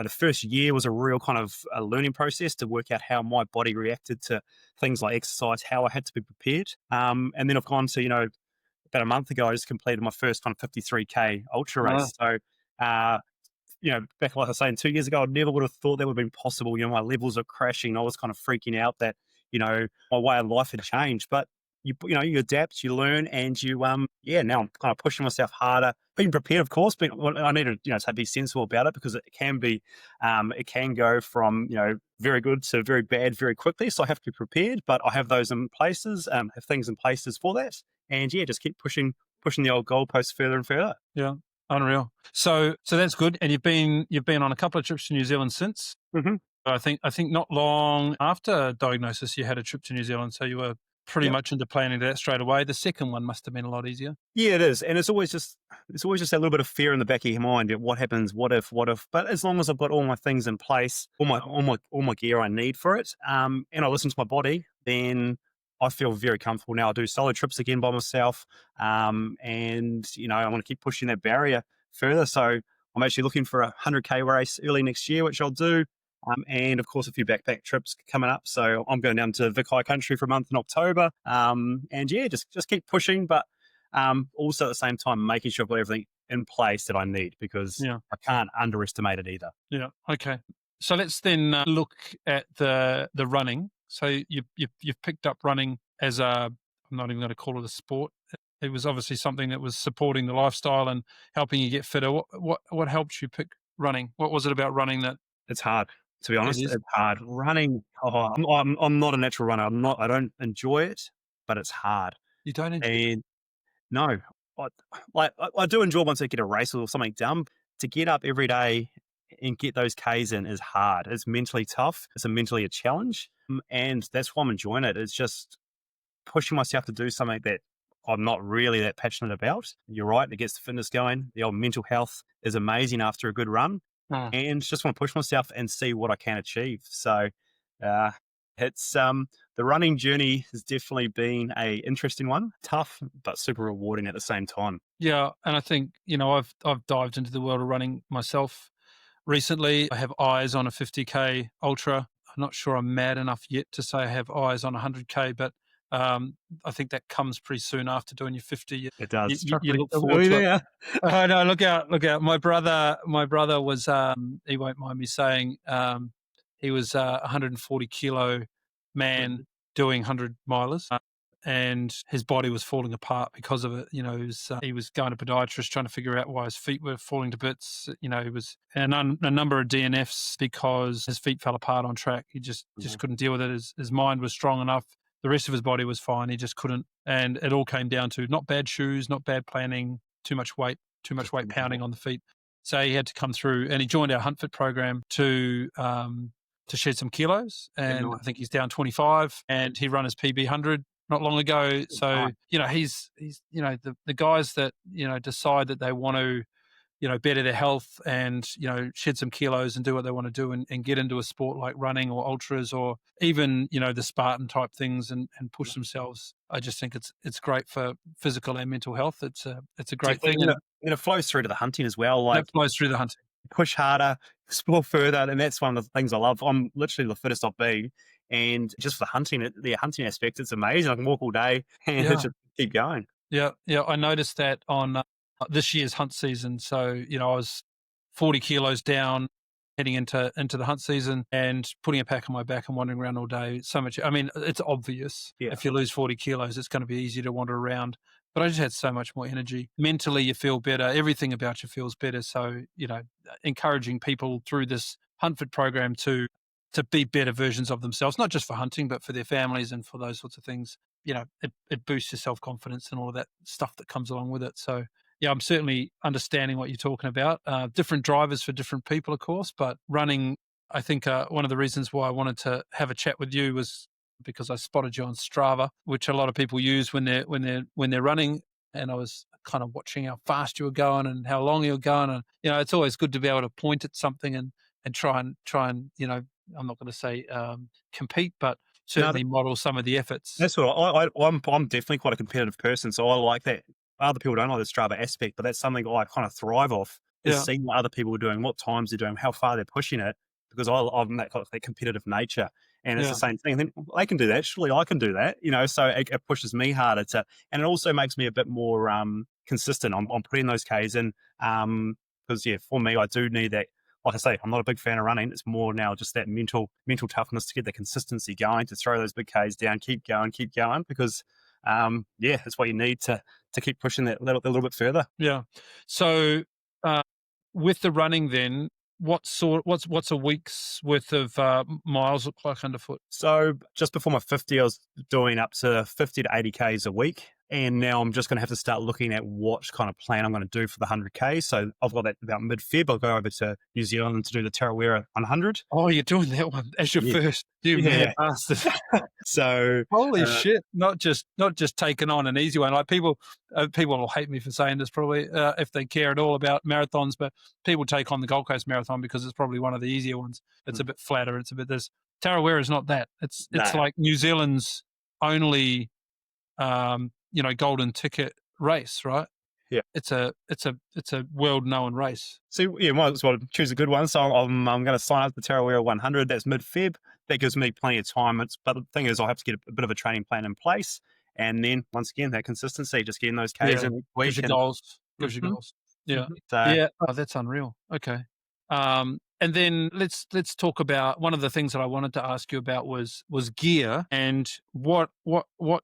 the first year was a real kind of a learning process to work out how my body reacted to things like exercise, how I had to be prepared. And then I've gone to, about a month ago, I just completed my first kind of 53K ultra race. So, back, like I was saying, 2 years ago, I never would have thought that would have been possible. My levels are crashing. I was kind of freaking out that, my way of life had changed. But you adapt, you learn, and you, now I'm kind of pushing myself harder, being prepared, of course, but I need to, be sensible about it, because it can be, it can go from, very good to very bad very quickly. So I have to be prepared, but I have those in places, have things in places for that. And yeah, just keep pushing the old goalposts further and further. Yeah. Unreal. So that's good. And you've been on a couple of trips to New Zealand since. Mm-hmm. I think not long after diagnosis, you had a trip to New Zealand. So you were pretty much into planning that straight away. The second one must have been a lot easier. Yeah, it is. And it's always just that little bit of fear in the back of your mind. What happens? What if? But as long as I've got all my things in place, all my gear I need for it, and I listen to my body, then I feel very comfortable now. I do solo trips again by myself, and I want to keep pushing that barrier further. So I'm actually looking for a 100K race early next year, which I'll do. And of course, a few backpack trips coming up. So I'm going down to Vic High Country for a month in October. And yeah, just keep pushing, but also at the same time, making sure I've got everything in place that I need, because I can't underestimate it either. Yeah. Okay. So let's then look at the running. So you've picked up running as I'm not even going to call it a sport. It was obviously something that was supporting the lifestyle and helping you get fitter. What helped you pick running? What was it about running that? It's hard. To be honest, it's hard. Running, I'm not a natural runner. I don't enjoy it, but it's hard. You don't enjoy it? No. I do enjoy once I get a race or something done. To get up every day and get those Ks in is hard. It's mentally tough. It's mentally a challenge. And that's why I'm enjoying it. It's just pushing myself to do something that I'm not really that passionate about. You're right. It gets the fitness going. The old mental health is amazing after a good run. And just want to push myself and see what I can achieve. So it's the running journey has definitely been a interesting one, tough but super rewarding at the same time. Yeah, and I think I've dived into the world of running myself recently. I have eyes on a 50K ultra. I'm not sure I'm mad enough yet to say I have eyes on 100K, but I think that comes pretty soon after doing your 50. It does. You look forward to it. Oh no! Look out! My brother was. He won't mind me saying. He was a 140 kilo man doing 100 milers, and his body was falling apart because of it. He was going to podiatrist trying to figure out why his feet were falling to bits. He was a number of DNFs because his feet fell apart on track. He just couldn't deal with it. His mind was strong enough. The rest of his body was fine. He just couldn't. And it all came down to not bad shoes, not bad planning, too much weight pounding on the feet. So he had to come through, and he joined our HuntFit program to shed some kilos. And I think he's down 25, and he ran his PB 100 not long ago. So, he's the guys that, decide that they want to, better their health and, shed some kilos and do what they want to do and get into a sport like running or ultras or even, the Spartan type things and push themselves. I just think it's great for physical and mental health. It's a great thing. And it flows through to the hunting as well. It flows through the hunting. push harder, explore further. And that's one of the things I love. I'm literally the fittest I've been. And just for the hunting aspect, it's amazing. I can walk all day and Yeah. just keep going. Yeah. I noticed that on this year's hunt season. So, I was 40 kilos down heading into the hunt season and putting a pack on my back and wandering around all day. So much. I mean, it's obvious. Yeah. If you lose 40 kilos, it's going to be easy to wander around. But I just had so much more energy. Mentally, you feel better. Everything about you feels better. So, encouraging people through this Hunt Fit program to be better versions of themselves, not just for hunting, but for their families and for those sorts of things. It boosts your self-confidence and all of that stuff that comes along with it. So, yeah, I'm certainly understanding what you're talking about. Different drivers for different people, of course, but running, I think one of the reasons why I wanted to have a chat with you was because I spotted you on Strava, which a lot of people use when they're running. And I was kind of watching how fast you were going and how long you were going. And, it's always good to be able to point at something and try and, I'm not going to say compete, but certainly model some of the efforts. That's what I'm definitely quite a competitive person. So I like that. Other people don't like the Strava aspect, but that's something I kind of thrive off, is seeing what other people are doing, what times they're doing, how far they're pushing it, because I'm that kind of competitive nature. And it's the same thing. I think they can do that. Surely I can do that, so it pushes me harder and it also makes me a bit more consistent on putting those Ks in. Because for me, I do need that. Like I say, I'm not a big fan of running. It's more now just that mental toughness to get the consistency going, to throw those big Ks down, keep going, because it's what you need to keep pushing that a little bit further. Yeah. So with the running then, what's a week's worth of miles look like underfoot? So just before my 50, I was doing up to 50 to 80 Ks a week. And now I'm just going to have to start looking at what kind of plan I'm going to do for the 100K. So I've got that about mid-Feb. I'll go over to New Zealand to do the Tarawera 100. Oh, you're doing that one as your first. You mad bastard. So holy shit! Not just taking on an easy one. Like people will hate me for saying this probably if they care at all about marathons, but people take on the Gold Coast Marathon because it's probably one of the easier ones. It's a bit flatter. It's a bit this. Tarawera is not that. It's like New Zealand's only golden ticket race, right? Yeah, it's a world known race. So might as well choose a good one. So I'm going to sign up the Tarawera 100. That's mid-Feb. That gives me plenty of time. But the thing is, I'll have to get a bit of a training plan in place, and then once again that consistency, just getting those Ks in week. Gives you goals. Yeah, yeah. Oh, that's unreal. Okay. And then let's talk about one of the things that I wanted to ask you about was gear and what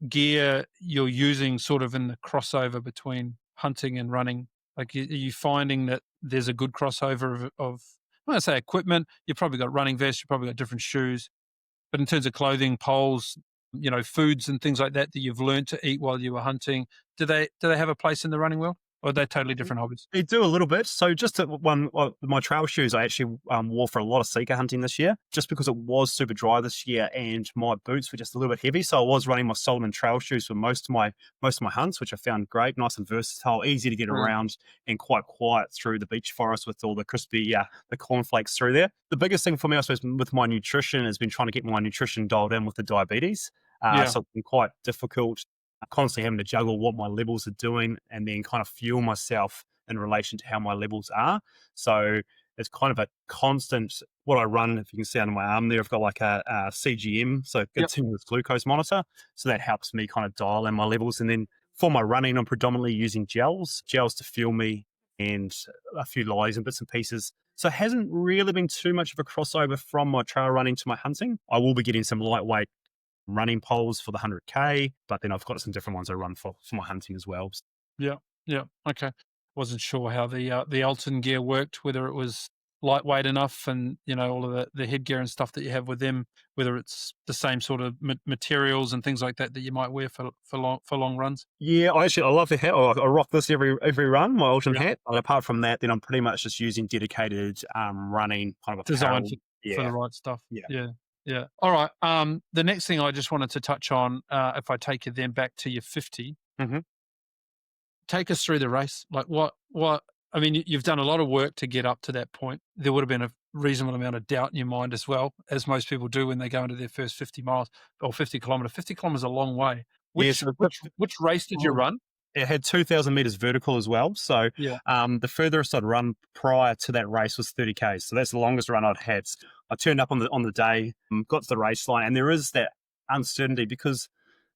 gear you're using sort of in the crossover between hunting and running. Like, are you finding that there's a good crossover of when I say equipment, you've probably got running vests, you've probably got different shoes, but in terms of clothing, poles, foods and things like that you've learned to eat while you were hunting, do they have a place in the running world? Or are they totally different hobbies? They do a little bit. So just my trail shoes, I actually wore for a lot of seeker hunting this year, just because it was super dry this year, and my boots were just a little bit heavy. So I was running my Solomon trail shoes for most of my hunts, which I found great, nice and versatile, easy to get around, and quite quiet through the beech forest with all the crispy the cornflakes through there. The biggest thing for me, I suppose, with my nutrition has been trying to get my nutrition dialed in with the diabetes. So it's been quite difficult. Constantly having to juggle what my levels are doing and then kind of fuel myself in relation to how my levels are. So it's kind of a constant, what I run, if you can see under my arm there, I've got like a CGM, so continuous glucose monitor. So that helps me kind of dial in my levels. And then for my running, I'm predominantly using gels to fuel me, and a few lies and bits and pieces. So it hasn't really been too much of a crossover from my trail running to my hunting. I will be getting some lightweight running poles for the 100K, but then I've got some different ones I run for my hunting as well. Yeah. Okay. Wasn't sure how the Alton gear worked, whether it was lightweight enough and, all of the headgear and stuff that you have with them, whether it's the same sort of materials and things like that you might wear for long runs. Yeah, I love the hat. I rock this every run, my Alton hat. But apart from that, then I'm pretty much just using dedicated running kind of design for the right stuff. Yeah. All right. The next thing I just wanted to touch on, if I take you then back to your 50, take us through the race. Like what, I mean, you've done a lot of work to get up to that point. There would have been a reasonable amount of doubt in your mind as well, as most people do when they go into their first 50 miles or 50 kilometers. 50 kilometers is a long way. Which race did you run? it had 2,000 meters vertical as well. So Yeah. the furthest I'd run prior to that race was 30 Ks. So that's the longest run I'd had. I turned up on the day, got to the race line, and there is that uncertainty because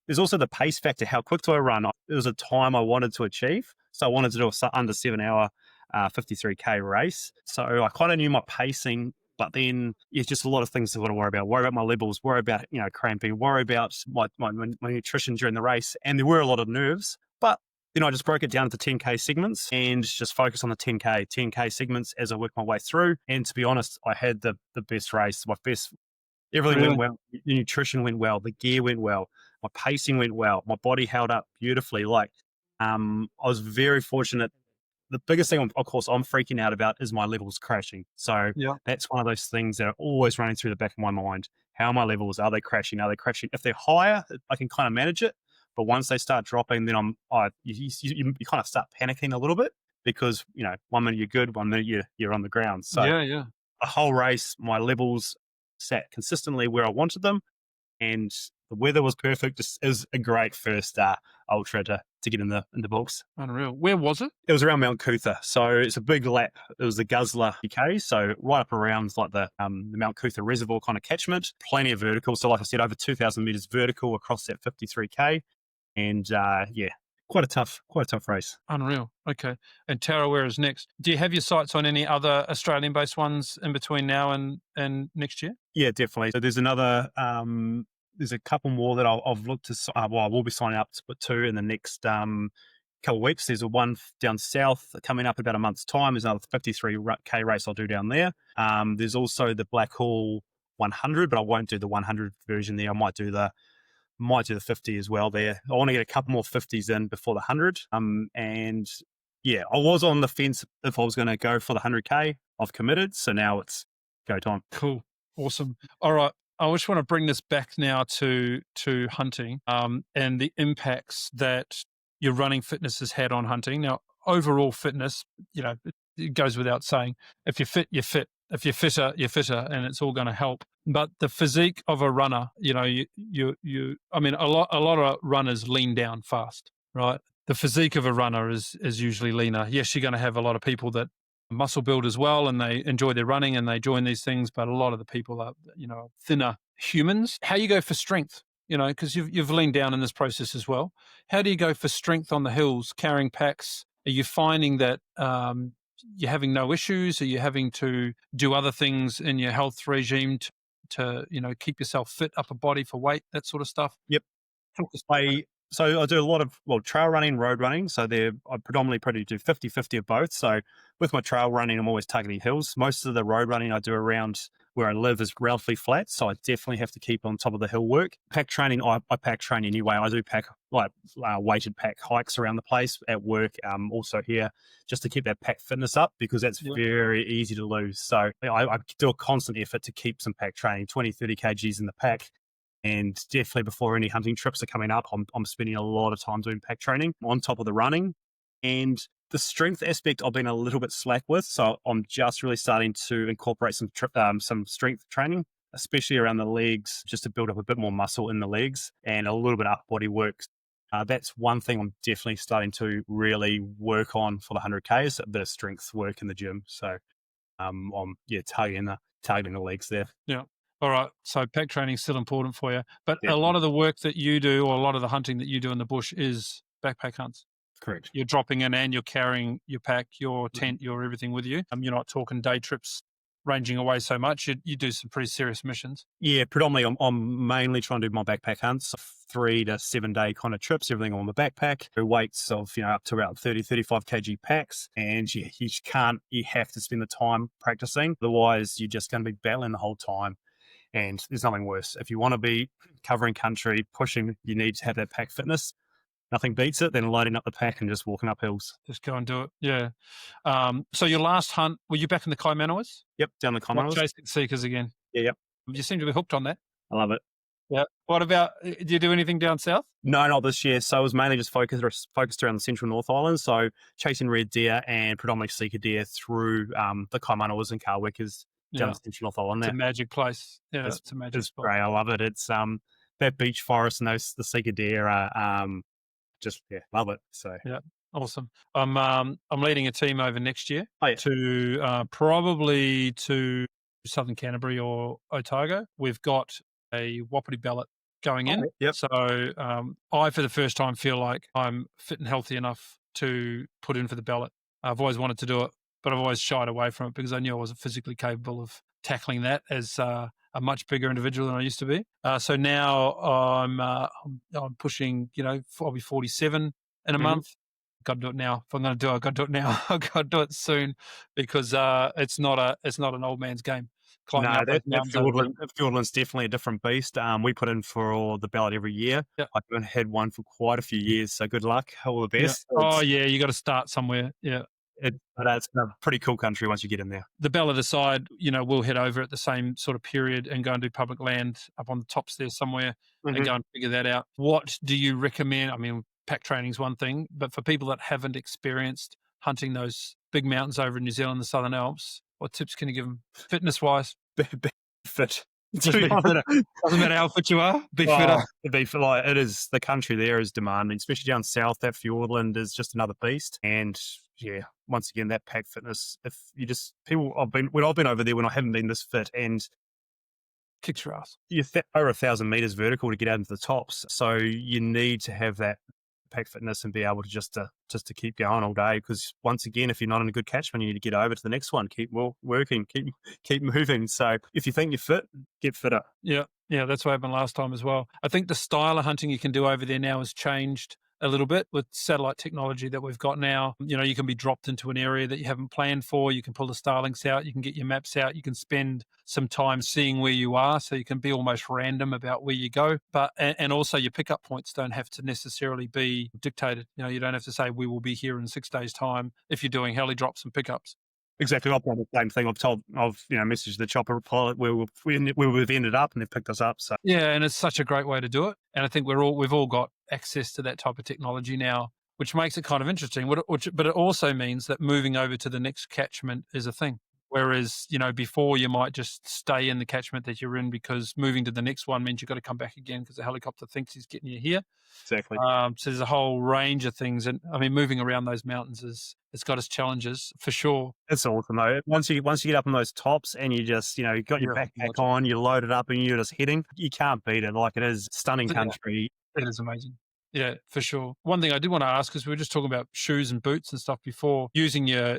there's also the pace factor. How quick do I run? It was a time I wanted to achieve. So I wanted to do a under 7 hour 53K race. So I kind of knew my pacing, but then it's just a lot of things I've got to worry about. Worry about my levels, worry about, cramping, worry about my nutrition during the race. And there were a lot of nerves, but then I just broke it down into 10K segments and just focus on the 10K segments as I worked my way through. And to be honest, I had the best race, everything went well. The nutrition went well. The gear went well. My pacing went well. My body held up beautifully. I was very fortunate. The biggest thing, of course, I'm freaking out about is my levels crashing. So that's one of those things that are always running through the back of my mind. How are my levels? Are they crashing? Are they crashing? If they're higher, I can kind of manage it. But once they start dropping, then you kind of start panicking a little bit because, 1 minute you're good, 1 minute you're on the ground. So the whole race, my levels sat consistently where I wanted them. And the weather was perfect. It was a great first ultra to get in the books. Unreal. Where was it? It was around Mount Cootha. So it's a big lap. It was the Guzzler UK. So right up around like the Mount Cootha Reservoir kind of catchment. Plenty of vertical. So like I said, over 2,000 meters vertical across that 53K. And quite a tough race. Unreal. Okay. And Tarawera is next. Do you have your sights on any other Australian-based ones in between now and next year? Yeah, definitely. So there's another. There's a couple more that I've looked to. I will be signing up to put 2 in the next couple of weeks. There's a one down south coming up in about a month's time. There's another 53K race I'll do down there. There's also the Blackhall 100, but I won't do the 100 version there. I might do the 50 as well there. I want to get a couple more 50s in before the 100. And I was on the fence if I was going to go for the 100K. I've committed, so now it's go time. Cool. Awesome. All right. I just want to bring this back now to hunting and the impacts that your running fitness has had on hunting. Now, overall fitness, it goes without saying. If you're fit, you're fit. If you're fitter, you're fitter, and it's all going to help. But the physique of a runner, a lot of runners lean down fast, right? The physique of a runner is usually leaner. Yes, you're going to have a lot of people that muscle build as well, and they enjoy their running and they join these things. But a lot of the people are, thinner humans. How you go for strength, because you've leaned down in this process as well. How do you go for strength on the hills, carrying packs? Are you finding that you're having no issues? Are you having to do other things in your health regime to keep yourself fit, upper body for weight, that sort of stuff? Yep. So I do a lot of, trail running, road running. So I predominantly probably do 50-50 of both. So with my trail running, I'm always targeting hills. Most of the road running I do around where I live is relatively flat. So I definitely have to keep on top of the hill work. Pack training, I pack train anyway. I do pack weighted pack hikes around the place at work, also here, just to keep that pack fitness up because that's very easy to lose. So I do a constant effort to keep some pack training, 20-30 kgs in the pack. And definitely before any hunting trips are coming up, I'm spending a lot of time doing pack training on top of the running. And the strength aspect I've been a little bit slack with. So I'm just really starting to incorporate some strength training, especially around the legs, just to build up a bit more muscle in the legs and a little bit of upper body work. That's one thing I'm definitely starting to really work on for the 100K is a bit of strength work in the gym. So I'm targeting the legs there. Yeah. All right. So pack training is still important for you. But a lot of the work that you do or a lot of the hunting that you do in the bush is backpack hunts. Correct. You're dropping in and you're carrying your pack, your tent, your everything with you. You're not talking day trips ranging away so much. You do some pretty serious missions. Yeah, predominantly I'm mainly trying to do my backpack hunts, 3 to 7 day kind of trips, everything on the backpack, weights of, up to around 30, 35 kg packs. And you have to spend the time practicing. Otherwise, you're just going to be battling the whole time. And there's nothing worse. If you want to be covering country, pushing, you need to have that pack fitness. Nothing beats it than loading up the pack and just walking up hills. Just go and do it. Yeah. So your last hunt, were you back in the Kaimanawas? Yep, down the Kaimanawas. Chasing seekers again. Yeah, yep. You seem to be hooked on that. I love it. Yeah. What about, do you do anything down south? No, not this year. So it was mainly just focused around the central North Island. So chasing red deer and predominantly seeker deer through the Kaimanawas and Karwikas. Down the central North Island. It's a magic place. Yeah, it's a magic spot. Great. I love it. It's that beech forest and the seeker deer are just love it. So Yeah, awesome. I'm leading a team over next year Oh, yeah. to probably to Southern Canterbury or Otago. We've got a Wapiti ballot going in. Yep. So I, for the first time, feel like I'm fit and healthy enough to put in for the ballot. I've always wanted to do it, but I've always shied away from it because I knew I wasn't physically capable of tackling that as a much bigger individual than I used to be. So now I'm pushing, I'll be 47 in a month. Got to do it now. If I'm going to do it, I've got to do it now. I've got to do it soon because it's not an old man's game. Climbing No, up those that mountains over there. Fiordland's definitely a different beast. We put in for the ballot every year. Yeah. I haven't had one for quite a few years, so good luck. All the Yeah. best. Oh yeah, you got to start somewhere. Yeah. But it's a pretty cool country once you get in there. The ballot aside, we'll head over at the same sort of period and go and do public land up on the tops there somewhere and go and figure that out. What do you recommend? I mean, pack training is one thing, but for people that haven't experienced hunting those big mountains over in New Zealand, the Southern Alps, what tips can you give them fitness-wise? Be fit. Doesn't matter how fit you are, be fitter. Be fit. Like it is, the country there is demanding, especially down south. That Fiordland is just another beast. And yeah, once again, that pack fitness. If you just I've been over there when I haven't been this fit, and kicks your ass. You're over 1,000 meters vertical to get out into the tops, so you need to have that pack fitness and be able to just to keep going all day. Because once again, if you're not in a good catchment, you need to get over to the next one. Keep working, keep moving. So if you think you're fit, get fitter. Yeah, that's what happened last time as well. I think the style of hunting you can do over there now has changed a little bit with satellite technology that we've got now. You can be dropped into an area that you haven't planned for. You can pull the Starlinks out. You can get your maps out. You can spend some time seeing where you are, so you can be almost random about where you go. But and also your pickup points don't have to necessarily be dictated. You don't have to say we will be here in 6 days' time if you're doing heli drops and pickups. Exactly. I've done the same thing. I've messaged the chopper pilot where we've ended up, and they've picked us up. So yeah, and it's such a great way to do it. And I think we've all got access to that type of technology now, which makes it kind of interesting. But it also means that moving over to the next catchment is a thing. Whereas, before you might just stay in the catchment that you're in because moving to the next one means you've got to come back again because the helicopter thinks he's getting you here. Exactly. So there's a whole range of things. And I mean, moving around those mountains it's got its challenges for sure. It's awesome though. Once you get up on those tops and you just, you got your backpack on, you load it up and you're just heading, you can't beat it. Like it is stunning country. It is amazing. Yeah, for sure. One thing I did want to ask, because we were just talking about shoes and boots and stuff before, using your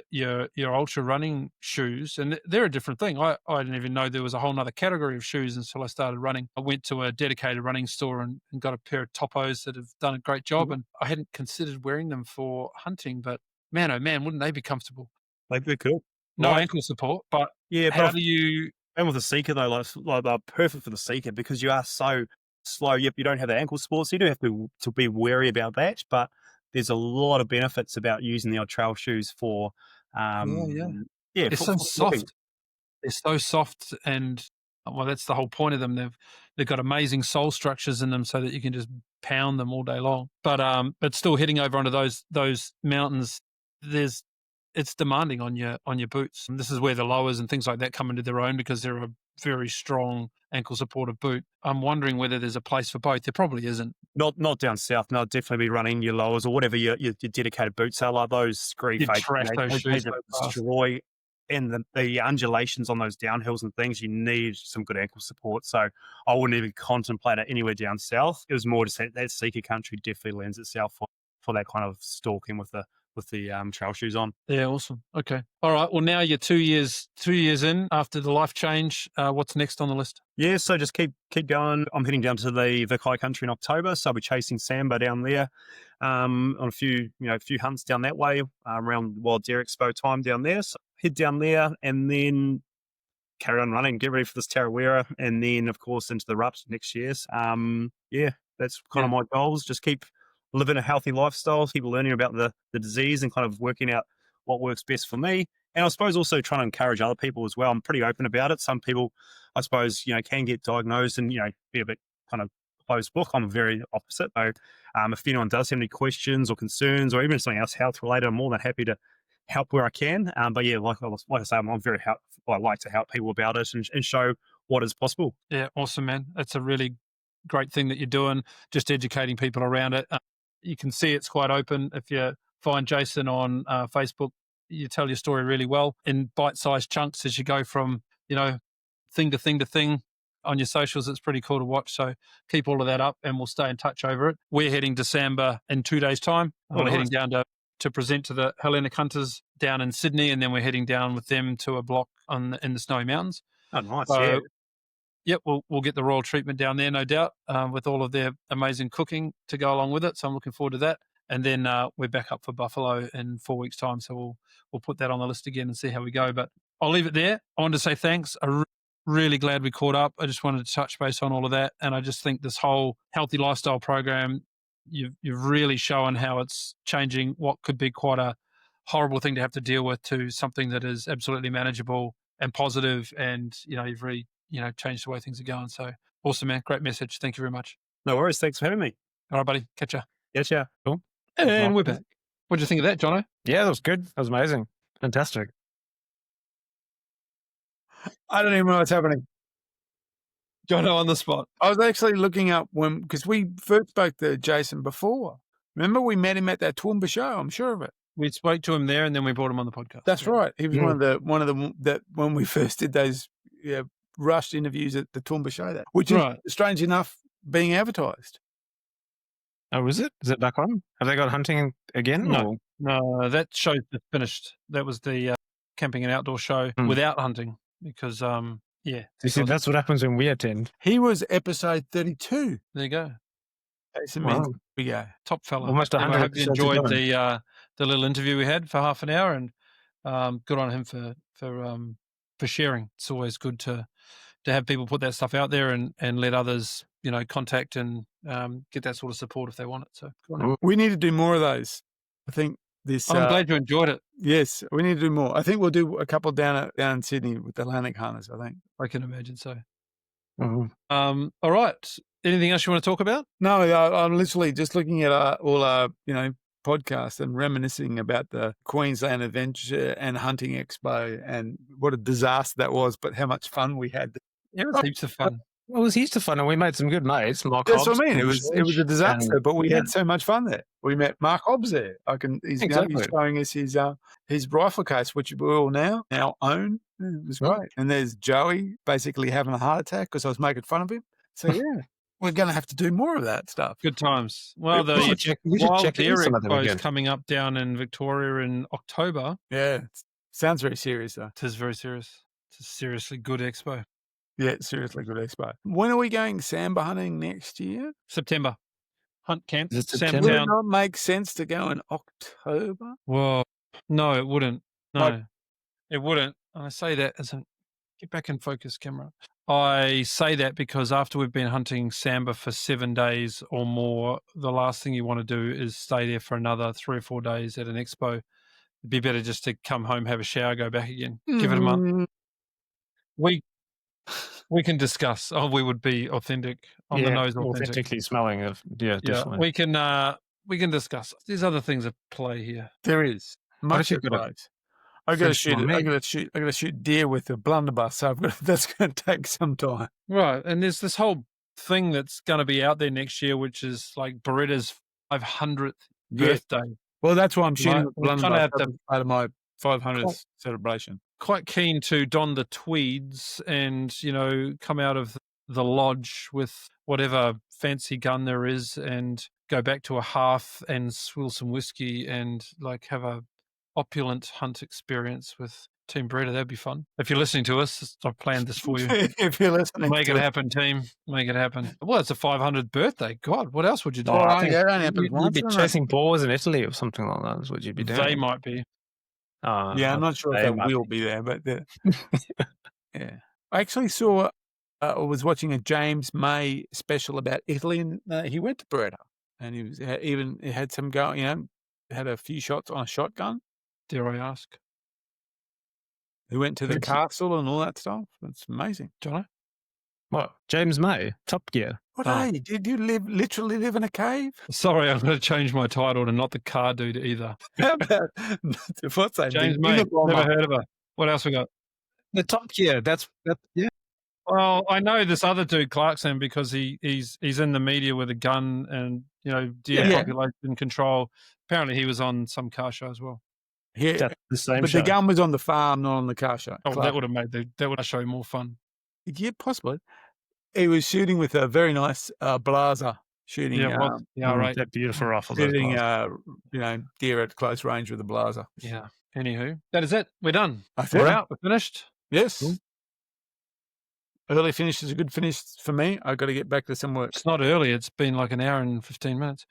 ultra running shoes, and they're a different thing. I didn't even know there was a whole other category of shoes until I started running. I went to a dedicated running store and got a pair of Toppos that have done a great job, and I hadn't considered wearing them for hunting, but man, oh man, wouldn't they be comfortable? They're cool. No ankle support, but yeah. How do you... And with the Seeker though, like they're perfect for the Seeker because you are so slow. Yep, you don't have the ankle support, so you do have to be wary about that. But there's a lot of benefits about using the old trail shoes for. They're so soft. They're so soft, and well, that's the whole point of them. They've got amazing sole structures in them, so that you can just pound them all day long. But still hitting over onto those mountains, it's demanding on your boots. And this is where the lowers and things like that come into their own because they're a very strong ankle supportive boot. I'm wondering whether there's a place for both. There probably isn't. Not down south. No, definitely be running your lowers or whatever your dedicated boots are, like those scree You fake. trash those shoes. Destroy. And the undulations on those downhills and things, you need some good ankle support. So I wouldn't even contemplate it anywhere down south. It was more just that Seeker country definitely lends itself for that kind of stalking with the trail shoes on. Yeah, awesome. Okay. All right. Well, now you're 2 years in after the life change. What's next on the list? Yeah, so just keep going. I'm heading down to the Vikai country in October, so I'll be chasing Samba down there on a few hunts down that way around Wild Deer Expo time down there. So head down there and then carry on running, get ready for this Tarawera, and then of course into the Rupt next year. That's kind of my goals. Just keep living a healthy lifestyle, keep learning about the disease and kind of working out what works best for me. And I suppose also trying to encourage other people as well. I'm pretty open about it. Some people, I suppose, can get diagnosed and, be a bit kind of closed book. I'm very opposite though. If anyone does have any questions or concerns or even something else health related, I'm more than happy to help where I can. But yeah, like I say, I'm very I like to help people about it and show what is possible. Yeah, awesome, man. That's a really great thing that you're doing, just educating people around it. You can see it's quite open. If you find Jason on Facebook, you tell your story really well in bite-sized chunks as you go from, thing to thing to thing on your socials. It's pretty cool to watch. So keep all of that up and we'll stay in touch over it. We're heading to Samba in 2 days' time. We're heading down to present to the Hellenic Hunters down in Sydney, and then we're heading down with them to a block in the Snowy Mountains. Oh, nice. So, yep, we'll get the royal treatment down there, no doubt, with all of their amazing cooking to go along with it. So I'm looking forward to that. And then we're back up for Buffalo in 4 weeks' time. So we'll put that on the list again and see how we go. But I'll leave it there. I wanted to say thanks. I'm really glad we caught up. I just wanted to touch base on all of that. And I just think this whole healthy lifestyle program, you've really shown how it's changing what could be quite a horrible thing to have to deal with to something that is absolutely manageable and positive. And, you've really, changed the way things are going. So awesome, man. Great message. Thank you very much. No worries. Thanks for having me. All right, buddy. Catch ya. Yes, yeah. Cool. And we're back. What did you think of that, Jono? Yeah, that was good. That was amazing. Fantastic. I don't even know what's happening. Jono on the spot. I was actually looking up because we first spoke to Jason before. Remember, we met him at that Toowoomba show. I'm sure of it. We spoke to him there, and then we brought him on the podcast. That's right. He was one of the that when we first did those rushed interviews at the Toowoomba show, which is strange enough being advertised. Oh, is it? Is it back on? Have they got hunting again? No, that show's finished. That was the camping and outdoor show without hunting because, You see, that's what happens when we attend. He was episode 32. There you go. Jason Menzies. We go. Top fella. Almost 100 I hope you enjoyed episodes the little interview we had for half an hour, and good on him for sharing. It's always good to have people put that stuff out there and let others, contact and get that sort of support if they want it. So good on him. We need to do more of those. I think this. I'm glad you enjoyed it. Yes, we need to do more. I think we'll do a couple down in Sydney with the Hellenic Hunters. I think. I can imagine so. Mm-hmm. All right. Anything else you want to talk about? No, I'm literally just looking at all our podcasts and reminiscing about the Queensland Adventure and Hunting Expo and what a disaster that was, but how much fun we had. It was heaps of fun. It was heaps of fun, and we made some good mates. Mark That's Hobbs, what I mean. It was a disaster, but we had so much fun there. We met Mark Hobbs there. He's showing us his rifle case, which we all now own. It was great. And there's Joey basically having a heart attack because I was making fun of him. So yeah, we're going to have to do more of that stuff. Good times. Well, the Wild Deer Expo is coming up down in Victoria in October. Yeah, sounds very serious though. It is very serious. It's a seriously good expo. Yeah, seriously good expo. When are we going samba hunting next year? September. Hunt camp. Would it not make sense to go in October? Well, no, it wouldn't. No, it wouldn't. I say that as a get back in focus, camera. I say that because after we've been hunting samba for 7 days or more, the last thing you want to do is stay there for another 3 or 4 days at an expo. It'd be better just to come home, have a shower, go back again. Give it a month. We can discuss. We would be authentic on the nose. Authentically smelling of definitely. We can discuss. There's other things at play here. There is. Much at play. I got to shoot deer with a blunderbuss. So that's going to take some time. Right, and there's this whole thing that's going to be out there next year, which is like Beretta's 500th birthday. Well, that's why I'm shooting with blunderbuss out of my 500th celebration. Quite keen to don the tweeds and come out of the lodge with whatever fancy gun there is and go back to a hearth and swill some whiskey and have a opulent hunt experience with Team Beretta. That'd be fun. If you're listening to us, I've planned this for you. If you're listening, make it happen, team. Make it happen. Well, it's a 500th birthday. God, what else would you do? You'd be chasing boars in Italy or something like that. Is what you'd be doing. They might be. I'm not sure if they will be there, but yeah. I actually saw. I was watching a James May special about Italy, and he went to Beretta, and he had some go. Had a few shots on a shotgun. Dare I ask? He went to the castle and all that stuff. That's amazing. Jono? What? James May, Top Gear. What? Hey, did you literally live in a cave? Sorry, I'm going to change my title to not the car dude either. How about what's that? James May. Never heard of her. What else we got? The Top Gear. That's yeah. Well, I know this other dude, Clarkson, because he's in the media with a gun and deer Yeah. population control. Apparently, he was on some car show as well. Yeah, That's the same but show. the gun was on the farm, not on the car show. Oh, that would have made that show more fun. Yeah, possibly. He was shooting with a very nice blazer, shooting, right. That beautiful rifle. shooting, deer at close range with a blazer. Yeah. Anywho, that is it. We're done. That's We're it. out. We're finished. Yes. Cool. Early finish is a good finish for me. I've got to get back to some work. It's not early. It's been like an hour and 15 minutes.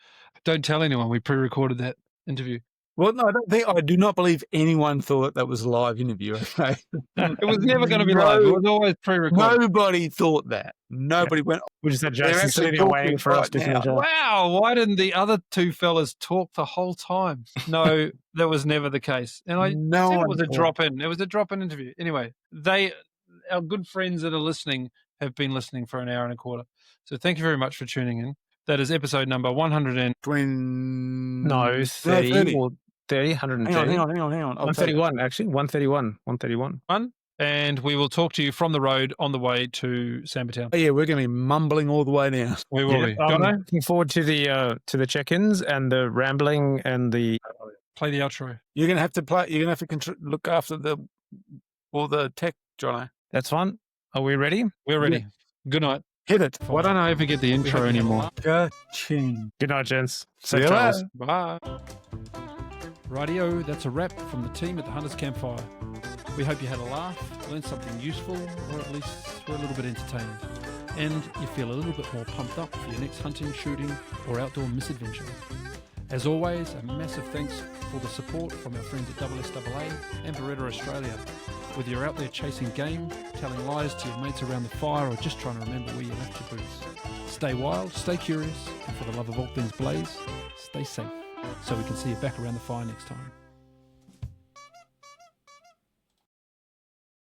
Don't tell anyone. We pre-recorded that interview. Well, no, I do not believe anyone thought that was a live interview. Okay? It was never going to be live. It was always pre-recorded. Nobody thought that. Nobody went, We just had They're Jason actually sitting there waiting talking for us right to finish now. up. Wow, why didn't the other two fellas talk the whole time? No, that was never the case. And I No said it one was a talked. drop-in. It was a drop-in interview. Anyway, our good friends that are listening have been listening for an hour and a quarter. So thank you very much for tuning in. That is episode number 100 and... No, 30 or 30, 130. Hang on. 131, actually. 131. And we will talk to you from the road on the way to Sambertown. Oh, yeah, we're going to be mumbling all the way down. We will be. I'm Jono, looking forward to the check-ins and the rambling and the... play the outro. You're going to have to play. You're going to have to look after all the tech, Jono. That's fun. Are we ready? We're ready. Good night. Hit it. Why don't I ever get the intro anymore? Ka-ching. Good night, gents. See you Safe travels. later. Bye. Rightio, that's a wrap from the team at the Hunters Campfire. We hope you had a laugh, learned something useful, or at least were a little bit entertained. And you feel a little bit more pumped up for your next hunting, shooting, or outdoor misadventure. As always, a massive thanks for the support from our friends at SSAA and Beretta Australia. Whether you're out there chasing game, telling lies to your mates around the fire, or just trying to remember where you left your boots. Stay wild, stay curious, and for the love of all things blaze, stay safe, so we can see you back around the fire next time.